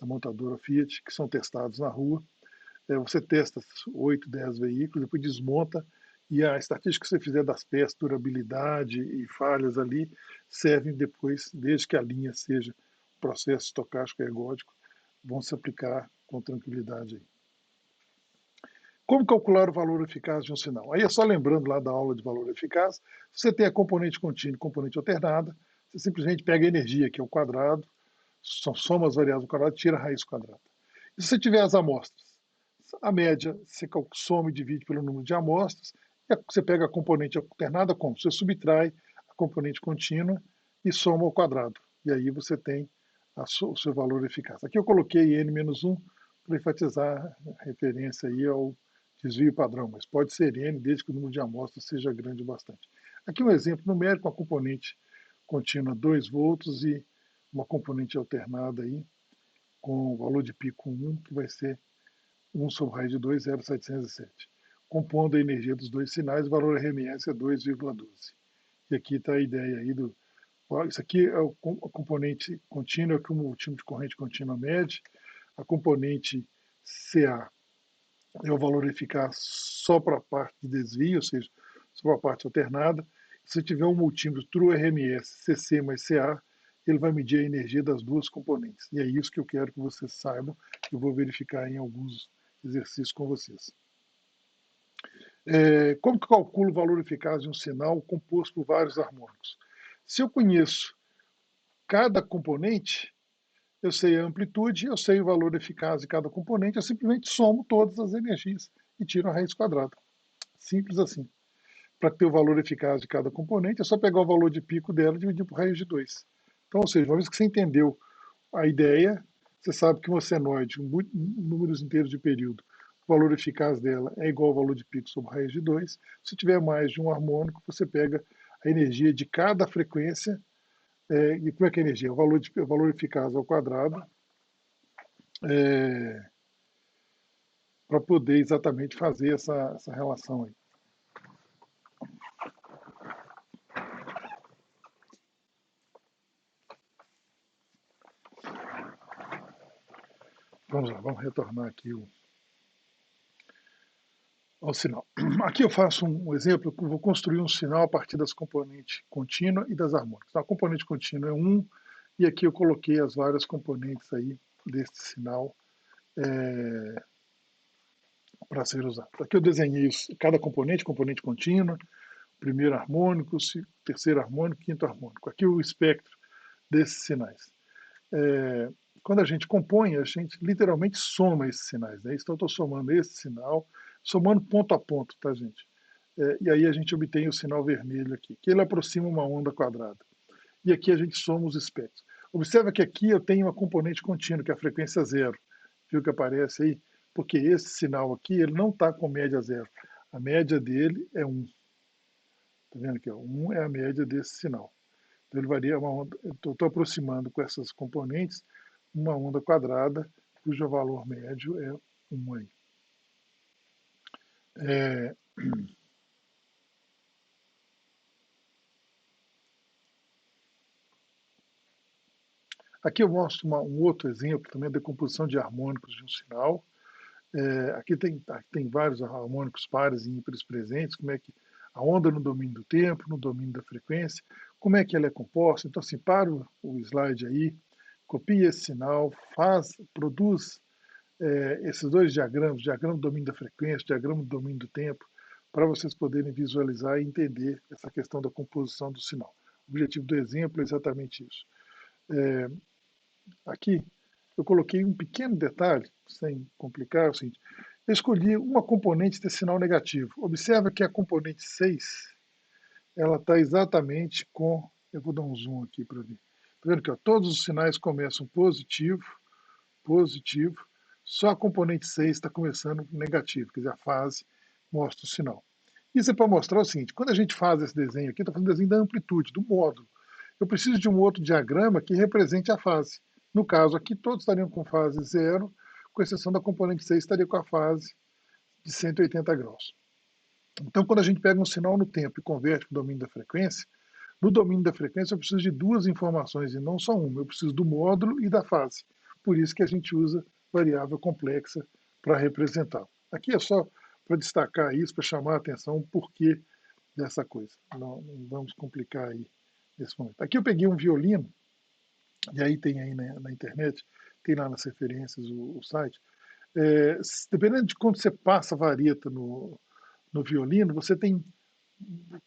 montadora Fiat que são testados na rua. Você testa 8, 10 veículos, depois desmonta e a estatística que você fizer das peças, durabilidade e falhas ali, servem depois, desde que a linha seja um processo estocástico ergódico, vão se aplicar com tranquilidade aí. Como calcular o valor eficaz de um sinal? Aí é só lembrando lá da aula de valor eficaz, você tem a componente contínua e componente alternada, você simplesmente pega a energia, que é o quadrado, soma as variáveis ao quadrado, tira a raiz quadrada. E se você tiver as amostras? A média, você soma e divide pelo número de amostras, e você pega a componente alternada como? Você subtrai a componente contínua e soma ao quadrado. E aí você tem o seu valor eficaz. Aqui eu coloquei n-1 para enfatizar a referência aí ao desvio padrão, mas pode ser n desde que o número de amostras seja grande o bastante. Aqui um exemplo numérico, uma componente contínua 2 volts e uma componente alternada aí com o valor de pico 1, que vai ser 1 sobre raiz de 2, 0,707. Compondo a energia dos dois sinais, o valor RMS é 2,12. E aqui está a ideia aí do... Isso aqui é a componente contínua que o multímetro de corrente contínua mede. A componente CA é o valor eficaz só para a parte de desvio, ou seja, só para a parte alternada. Se tiver um multímetro True RMS CC mais CA, ele vai medir a energia das duas componentes. E é isso que eu quero que vocês saibam, que eu vou verificar em alguns exercícios com vocês. Como que eu calculo o valor eficaz de um sinal composto por vários harmônicos? Se eu conheço cada componente, eu sei a amplitude, eu sei o valor eficaz de cada componente, eu simplesmente somo todas as energias e tiro a raiz quadrada. Simples assim. Para ter o valor eficaz de cada componente, é só pegar o valor de pico dela e dividir por raiz de 2. Então, ou seja, uma vez que você entendeu a ideia, você sabe que uma senoide, números inteiros de período, o valor eficaz dela é igual ao valor de pico sobre raiz de 2. Se tiver mais de um harmônico, você pega a energia de cada frequência. E como é que é a energia? O valor eficaz ao quadrado, para poder exatamente fazer essa relação aí. Vamos lá, vamos retornar aqui ao sinal. Aqui eu faço um exemplo, eu vou construir um sinal a partir das componentes contínua e das harmônicas. A componente contínua é 1, e aqui eu coloquei as várias componentes aí deste sinal para ser usado. Aqui eu desenhei cada componente contínua, primeiro harmônico, terceiro harmônico, quinto harmônico. Aqui o espectro desses sinais. Quando a gente compõe, a gente literalmente soma esses sinais. Né? Então, eu estou somando esse sinal, somando ponto a ponto, tá, gente? E aí a gente obtém o sinal vermelho aqui, que ele aproxima uma onda quadrada. E aqui a gente soma os espectros. Observa que aqui eu tenho uma componente contínua, que é a frequência zero. Viu que aparece aí? Porque esse sinal aqui, ele não está com média zero. A média dele é 1. Está vendo aqui? 1 é a média desse sinal. Então ele varia uma onda. Estou aproximando com essas componentes uma onda quadrada, cujo valor médio é 1 aí. Aqui eu mostro um outro exemplo, também a decomposição de harmônicos de um sinal. Aqui tem vários harmônicos pares e ímpares presentes, como é que a onda no domínio do tempo, no domínio da frequência, como é que ela é composta. Então, assim, para o slide aí, copia esse sinal, produz esses dois diagramas, diagrama do domínio da frequência, diagrama do domínio do tempo, para vocês poderem visualizar e entender essa questão da composição do sinal. O objetivo do exemplo é exatamente isso. Aqui eu coloquei um pequeno detalhe, sem complicar, é o seguinte, eu escolhi uma componente desse sinal negativo. Observa que a componente 6, ela está exatamente com, eu vou dar um zoom aqui para ver. Está vendo que ó, todos os sinais começam positivo, positivo, só a componente 6 está começando negativo, quer dizer, a fase mostra o sinal. Isso é para mostrar o seguinte, quando a gente faz esse desenho aqui, estou fazendo desenho da amplitude, do módulo. Eu preciso de um outro diagrama que represente a fase. No caso aqui, todos estariam com fase 0, com exceção da componente 6, estaria com a fase de 180 graus. Então, quando a gente pega um sinal no tempo e converte para o domínio da frequência, no domínio da frequência eu preciso de duas informações e não só uma. Eu preciso do módulo e da fase. Por isso que a gente usa variável complexa para representar. Aqui é só para destacar isso, para chamar a atenção o porquê dessa coisa. Não vamos complicar aí nesse momento. Aqui eu peguei um violino, e aí tem aí na internet, tem lá nas referências o site. Dependendo de quando você passa a vareta no violino, você tem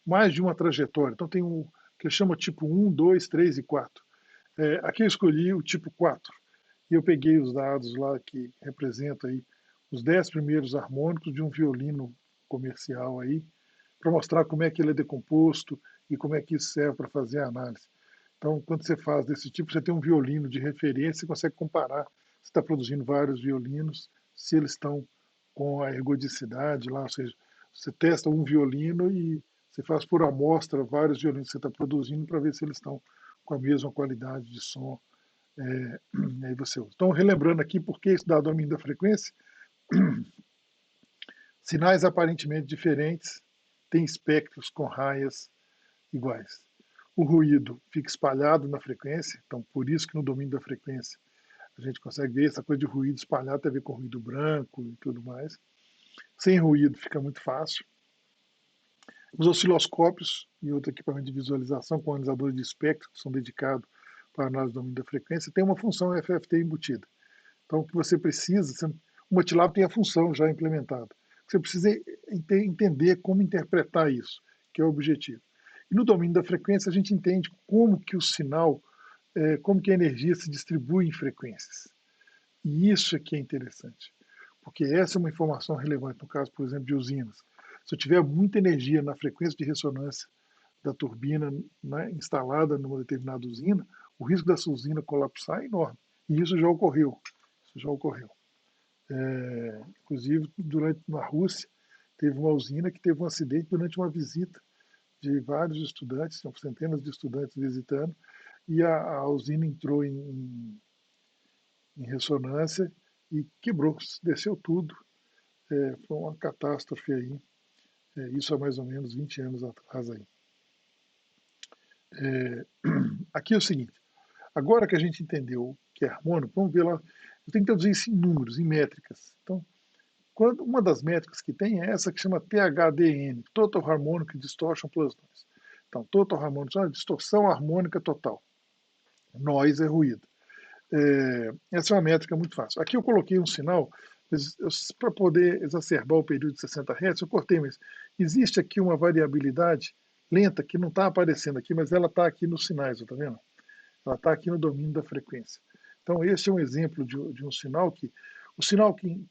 mais de uma trajetória. Então tem um que chama tipo 1, 2, 3 e 4. Aqui eu escolhi o tipo 4. E eu peguei os dados lá que representam aí os 10 primeiros harmônicos de um violino comercial aí, para mostrar como é que ele é decomposto e como é que isso serve para fazer a análise. Então, quando você faz desse tipo, você tem um violino de referência e consegue comparar. Você está produzindo vários violinos, se eles estão com a ergodicidade lá, ou seja, você testa um violino e você faz por amostra vários violinos que você está produzindo para ver se eles estão com a mesma qualidade de som. Aí você usa. Então, relembrando aqui, por que estudar domínio da frequência? Sinais aparentemente diferentes têm espectros com raias iguais. O ruído fica espalhado na frequência, então por isso que no domínio da frequência a gente consegue ver essa coisa de ruído espalhado, tem a ver com ruído branco e tudo mais. Sem ruído fica muito fácil. Os osciloscópios e outro equipamento de visualização com analisadores de espectro, que são dedicados para a análise do domínio da frequência, tem uma função FFT embutida. Então, o que você precisa, o MATLAB tem a função já implementada. Você precisa entender como interpretar isso, que é o objetivo. E no domínio da frequência, a gente entende como que o sinal, como que a energia se distribui em frequências. E isso é que é interessante, porque essa é uma informação relevante no caso, por exemplo, de usinas. Se eu tiver muita energia na frequência de ressonância da turbina, né, instalada numa determinada usina, o risco dessa usina colapsar é enorme. E isso já ocorreu. Isso já ocorreu. Inclusive, na Rússia, teve uma usina que teve um acidente durante uma visita de vários estudantes, são centenas de estudantes visitando, e a usina entrou em ressonância e quebrou, desceu tudo. Foi uma catástrofe aí. Isso há mais ou menos 20 anos atrás aí. Aqui é o seguinte, agora que a gente entendeu o que é harmônico, vamos ver lá, eu tenho que traduzir isso em números, em métricas. Então, uma das métricas que tem é essa que chama THDN, Total Harmonic Distortion Plus Noise. Então, Total Harmonic, distorção harmônica total. Noise é ruído. Essa é uma métrica muito fácil. Aqui eu coloquei um sinal, para poder exacerbar o período de 60 Hz, eu cortei, mas existe aqui uma variabilidade lenta que não está aparecendo aqui, mas ela está aqui nos sinais, está vendo? Ela está aqui no domínio da frequência. Então, esse é um exemplo de um sinal que. O sinal que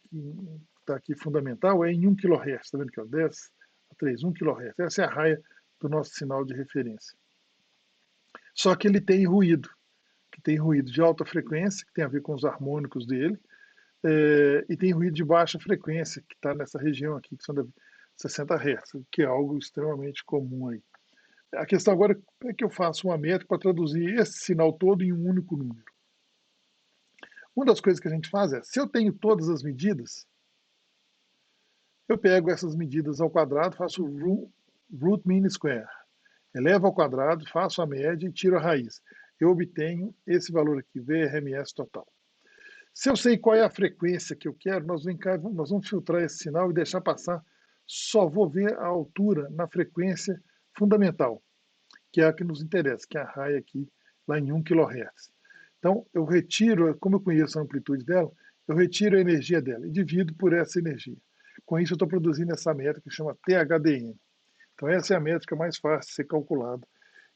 está aqui fundamental é em 1 kHz, está vendo aqui? Ó, 10 a 3, 1 kHz. Essa é a raia do nosso sinal de referência. Só que ele tem ruído, que tem ruído de alta frequência, que tem a ver com os harmônicos dele, e tem ruído de baixa frequência, que está nessa região aqui, que são de 60 Hz, que é algo extremamente comum aí. A questão agora é que eu faço uma métrica para traduzir esse sinal todo em um único número. Uma das coisas que a gente faz é, se eu tenho todas as medidas, eu pego essas medidas ao quadrado, faço root mean square, elevo ao quadrado, faço a média e tiro a raiz. Eu obtenho esse valor aqui, VRMS total. Se eu sei qual é a frequência que eu quero, nós vamos filtrar esse sinal e deixar passar. Só vou ver a altura na frequência fundamental, que é a que nos interessa, que é a raia aqui, lá em 1 kHz. Então, eu retiro, como eu conheço a amplitude dela, eu retiro a energia dela e divido por essa energia. Com isso, eu estou produzindo essa métrica que chama THDN. Então, essa é a métrica mais fácil de ser calculada,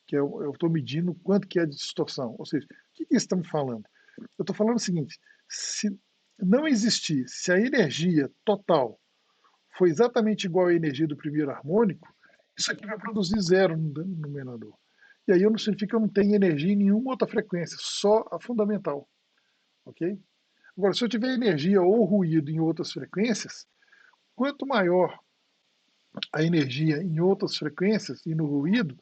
que eu estou medindo quanto que é de distorção. Ou seja, o que estamos falando? Eu estou falando o seguinte, se não existir, se a energia total for exatamente igual à energia do primeiro harmônico, isso aqui vai produzir zero no numerador. E aí não significa que eu não tenho energia em nenhuma outra frequência, só a fundamental. Ok? Agora, se eu tiver energia ou ruído em outras frequências, quanto maior a energia em outras frequências e no ruído,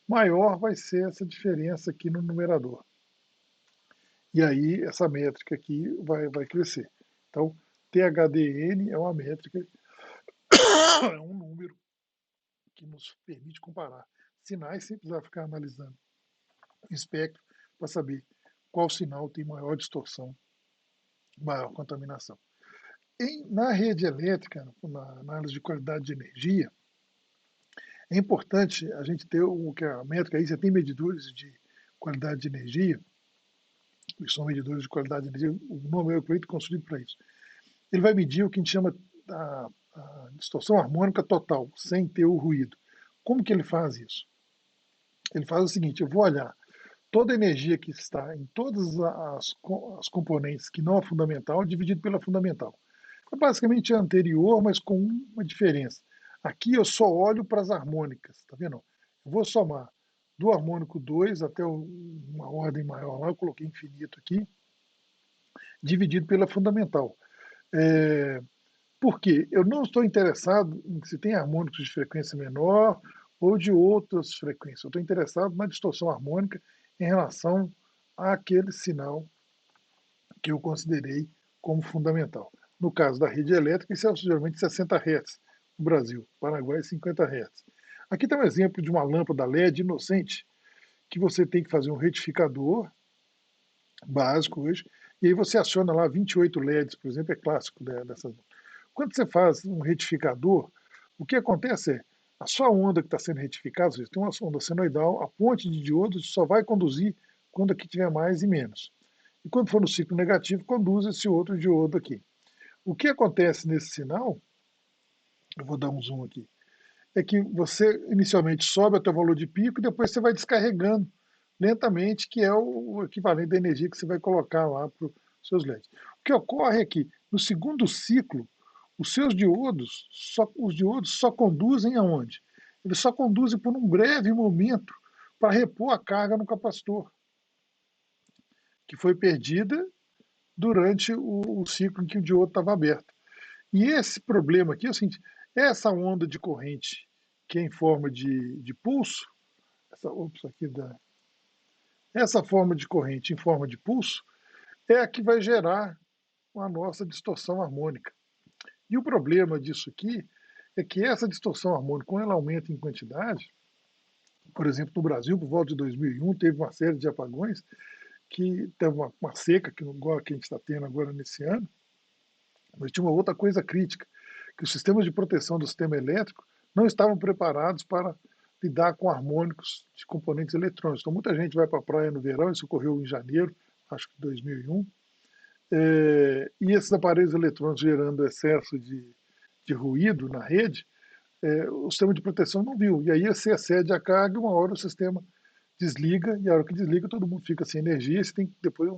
maior vai ser essa diferença aqui no numerador. E aí essa métrica aqui vai crescer. Então, THDN é uma métrica, é um número que nos permite comparar sinais sem precisar ficar analisando o espectro para saber qual sinal tem maior distorção, maior contaminação. Na rede elétrica, na análise de qualidade de energia, é importante a gente ter o que a métrica aí, você tem medidores de qualidade de energia, que são medidores de qualidade de energia, o nome é feito construído para isso. Ele vai medir o que a gente chama a distorção harmônica total, sem ter o ruído. Como que ele faz isso? Ele faz o seguinte, eu vou olhar toda a energia que está em todas as componentes que não é fundamental, dividido pela fundamental. É basicamente a anterior, mas com uma diferença. Aqui eu só olho para as harmônicas, tá vendo? Eu vou somar do harmônico 2 até uma ordem maior lá, eu coloquei infinito aqui, dividido pela fundamental. É, por quê? Eu não estou interessado em se tem harmônicos de frequência menor ou de outras frequências. Eu estou interessado na distorção harmônica em relação àquele sinal que eu considerei como fundamental. No caso da rede elétrica, isso é geralmente 60 Hz no Brasil, Paraguai 50 Hz. Aqui está um exemplo de uma lâmpada LED inocente, que você tem que fazer um retificador básico hoje, e aí você aciona lá 28 LEDs, por exemplo, é clássico dessas. Quando você faz um retificador, o que acontece é, a sua onda que está sendo retificada, ou seja, tem uma onda senoidal, a ponte de diodos só vai conduzir quando aqui tiver mais e menos. E quando for no ciclo negativo, conduz esse outro diodo aqui. O que acontece nesse sinal, eu vou dar um zoom aqui, é que você inicialmente sobe até o valor de pico e depois você vai descarregando lentamente, que é o equivalente da energia que você vai colocar lá para os seus LEDs. O que ocorre é que no segundo ciclo, os diodos só conduzem aonde? Eles só conduzem por um breve momento para repor a carga no capacitor, que foi perdida durante o ciclo em que o diodo estava aberto. E esse problema aqui é o seguinte: essa onda de corrente que é em forma de pulso, essa forma de corrente em forma de pulso é a que vai gerar a nossa distorção harmônica. E o problema disso aqui é que essa distorção harmônica, quando ela aumenta em quantidade, por exemplo, no Brasil, por volta de 2001, teve uma série de apagões, que teve uma seca, que igual a que a gente está tendo agora nesse ano, mas tinha uma outra coisa crítica, que os sistemas de proteção do sistema elétrico não estavam preparados para lidar com harmônicos de componentes eletrônicos. Então, muita gente vai para a praia no verão, isso ocorreu em janeiro, acho que de 2001, e esses aparelhos eletrônicos gerando excesso de ruído na rede, o sistema de proteção não viu. E aí você excede a carga e uma hora o sistema desliga, e a hora que desliga todo mundo fica sem energia, e você tem depois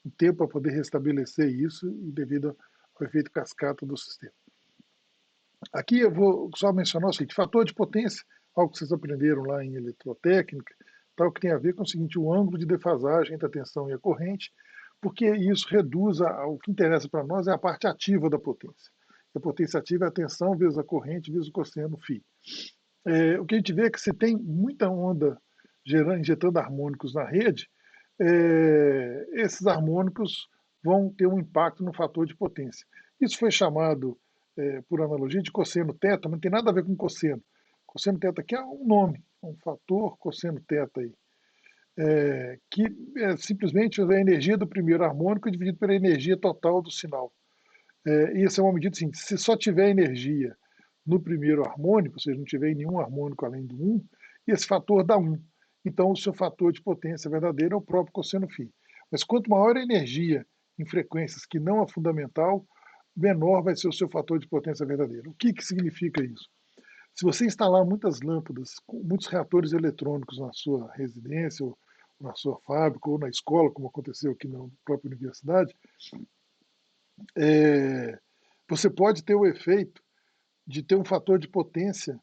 um tempo para poder restabelecer isso, devido ao efeito cascata do sistema. Aqui eu vou só mencionar o seguinte: fator de potência, algo que vocês aprenderam lá em eletrotécnica, tal, que tem a ver com o seguinte: o ângulo de defasagem entre a tensão e a corrente, porque isso reduz, o que interessa para nós é a parte ativa da potência. A potência ativa é a tensão vezes a corrente vezes o cosseno φ. O que a gente vê é que se tem muita onda injetando harmônicos na rede, esses harmônicos vão ter um impacto no fator de potência. Isso foi chamado, por analogia, de cosseno teta, mas não tem nada a ver com cosseno. Cosseno teta aqui é um nome, um fator cosseno teta aí, que é simplesmente a energia do primeiro harmônico dividido pela energia total do sinal. E essa é uma medida assim: se só tiver energia no primeiro harmônico, ou seja, não tiver nenhum harmônico além do 1, esse fator dá 1. Então, o seu fator de potência verdadeiro é o próprio cosseno φ. Mas quanto maior a energia em frequências que não a fundamental, menor vai ser o seu fator de potência verdadeiro. O que significa isso? Se você instalar muitas lâmpadas, muitos reatores eletrônicos na sua residência, ou na sua fábrica, ou na escola, como aconteceu aqui na própria universidade, é, você pode ter o efeito de ter um fator de potência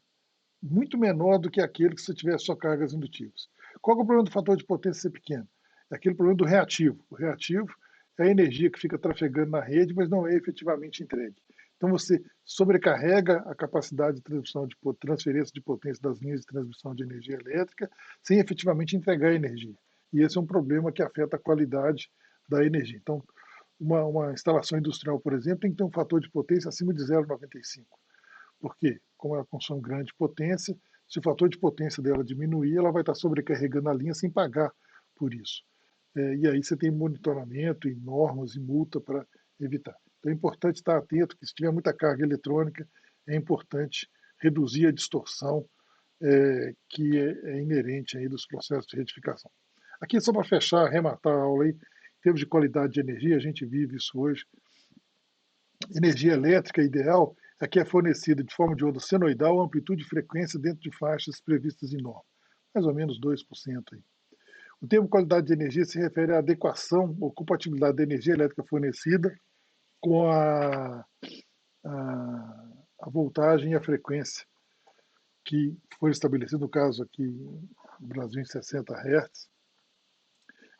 muito menor do que aquele que você tiver só cargas indutivas. Qual é o problema do fator de potência ser pequeno? É aquele problema do reativo. O reativo é a energia que fica trafegando na rede, mas não é efetivamente entregue. Então você sobrecarrega a capacidade de transferência de potência das linhas de transmissão de energia elétrica sem efetivamente entregar energia. E esse é um problema que afeta a qualidade da energia. Então, uma instalação industrial, por exemplo, tem que ter um fator de potência acima de 0,95. Por quê? Como ela consome grande potência, se o fator de potência dela diminuir, ela vai estar sobrecarregando a linha sem pagar por isso. E aí você tem monitoramento e normas e multa para evitar. Então é importante estar atento que se tiver muita carga eletrônica, é importante reduzir a distorção que é inerente aí dos processos de retificação. Aqui, só para fechar, arrematar a aula aí, em termos de qualidade de energia, a gente vive isso hoje. Energia elétrica ideal é que é fornecida de forma de onda senoidal, amplitude e frequência dentro de faixas previstas em norma, mais ou menos 2% aí. O termo qualidade de energia se refere à adequação ou compatibilidade da energia elétrica fornecida com a a voltagem e a frequência que foi estabelecido, no caso aqui no Brasil, em 60 Hz,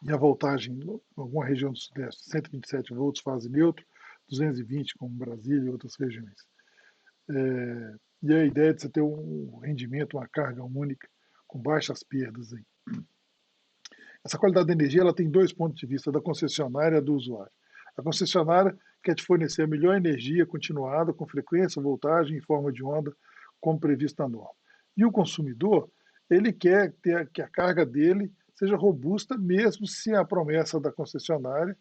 e a voltagem em alguma região do Sudeste, 127 volts, fase neutro, 220 como Brasília e outras regiões. E a ideia de você ter um rendimento, uma carga única, com baixas perdas. Aí. Essa qualidade da energia ela tem dois pontos de vista, da concessionária e do usuário. A concessionária quer te fornecer a melhor energia continuada, com frequência, voltagem em forma de onda, como previsto na norma. E o consumidor, ele quer ter que a carga dele seja robusta, mesmo se a promessa da concessionária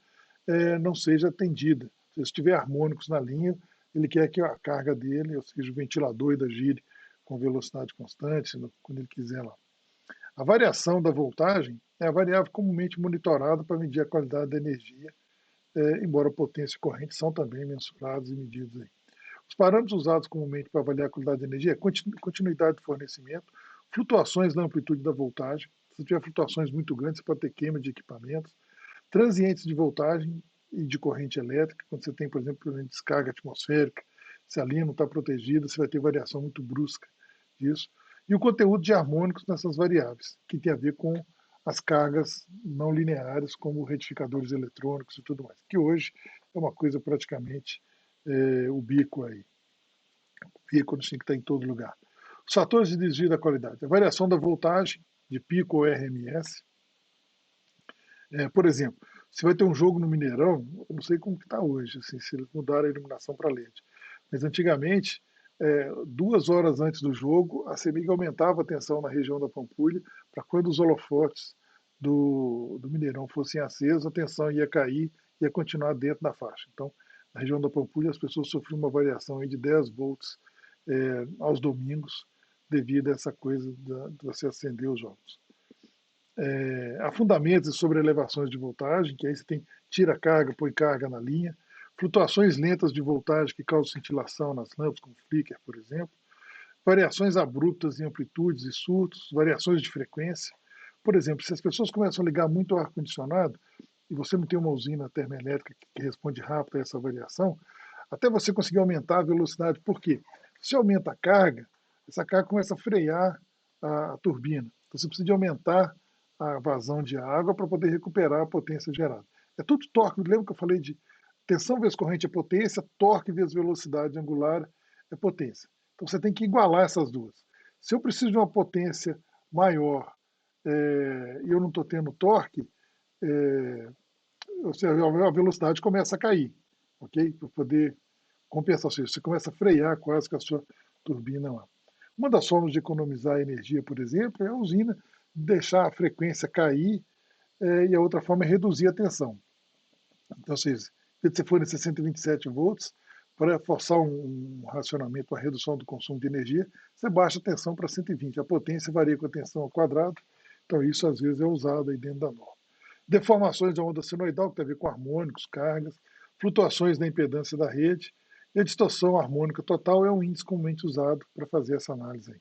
não seja atendida. Se estiver harmônicos na linha, ele quer que a carga dele, ou seja, o ventilador ainda gire com velocidade constante, quando ele quiser lá. A variação da voltagem é a variável comumente monitorada para medir a qualidade da energia, embora potência e corrente são também mensurados e medidos aí. Os parâmetros usados comumente para avaliar a qualidade da energia é continuidade de fornecimento, flutuações na amplitude da voltagem. Se tiver flutuações muito grandes, você pode ter queima de equipamentos, transientes de voltagem e de corrente elétrica, quando você tem, por exemplo, descarga atmosférica, se a linha não está protegida, você vai ter variação muito brusca disso. E o conteúdo de harmônicos nessas variáveis, que tem a ver com as cargas não lineares, como retificadores eletrônicos e tudo mais, que hoje é uma coisa praticamente ubíqua aí. Ubíqua, assim, que está em todo lugar. Os fatores de desvio da qualidade. A variação da voltagem, de pico ou RMS. Por exemplo, se vai ter um jogo no Mineirão, eu não sei como que está hoje, assim, se eles mudaram a iluminação para LED. Mas antigamente, 2 horas antes do jogo, a CEMIG aumentava a tensão na região da Pampulha para quando os holofotes do Mineirão fossem acesos, a tensão ia cair e ia continuar dentro da faixa. Então, na região da Pampulha, as pessoas sofriam uma variação aí de 10 volts aos domingos, devido a essa coisa de você acender os jogos. Há fundamentos sobre elevações de voltagem, que aí você tira carga, põe carga na linha, flutuações lentas de voltagem que causam cintilação nas lâmpadas, como flicker, por exemplo, variações abruptas em amplitudes e surtos, variações de frequência. Por exemplo, se as pessoas começam a ligar muito o ar-condicionado e você não tem uma usina termoelétrica que responde rápido a essa variação, até você conseguir aumentar a velocidade. Por quê? Se aumenta a carga, essa carga começa a frear a turbina. Então você precisa de aumentar a vazão de água para poder recuperar a potência gerada. É tudo torque. Lembra que eu falei de tensão vezes corrente é potência, torque vezes velocidade angular é potência. Então você tem que igualar essas duas. Se eu preciso de uma potência maior e eu não estou tendo torque, ou seja, a velocidade começa a cair, ok? Para poder compensar, ou seja, você começa a frear quase que a sua turbina lá. Uma das formas de economizar energia, por exemplo, é a usina deixar a frequência cair e a outra forma é reduzir a tensão. Então, ou seja, se você for nesses 127 volts, para forçar um racionamento, uma redução do consumo de energia, você baixa a tensão para 120. A potência varia com a tensão ao quadrado, então isso às vezes é usado aí dentro da norma. Deformações da onda senoidal, que tem a ver com harmônicos, cargas, flutuações da impedância da rede, e a distorção harmônica total é um índice comumente usado para fazer essa análise aí.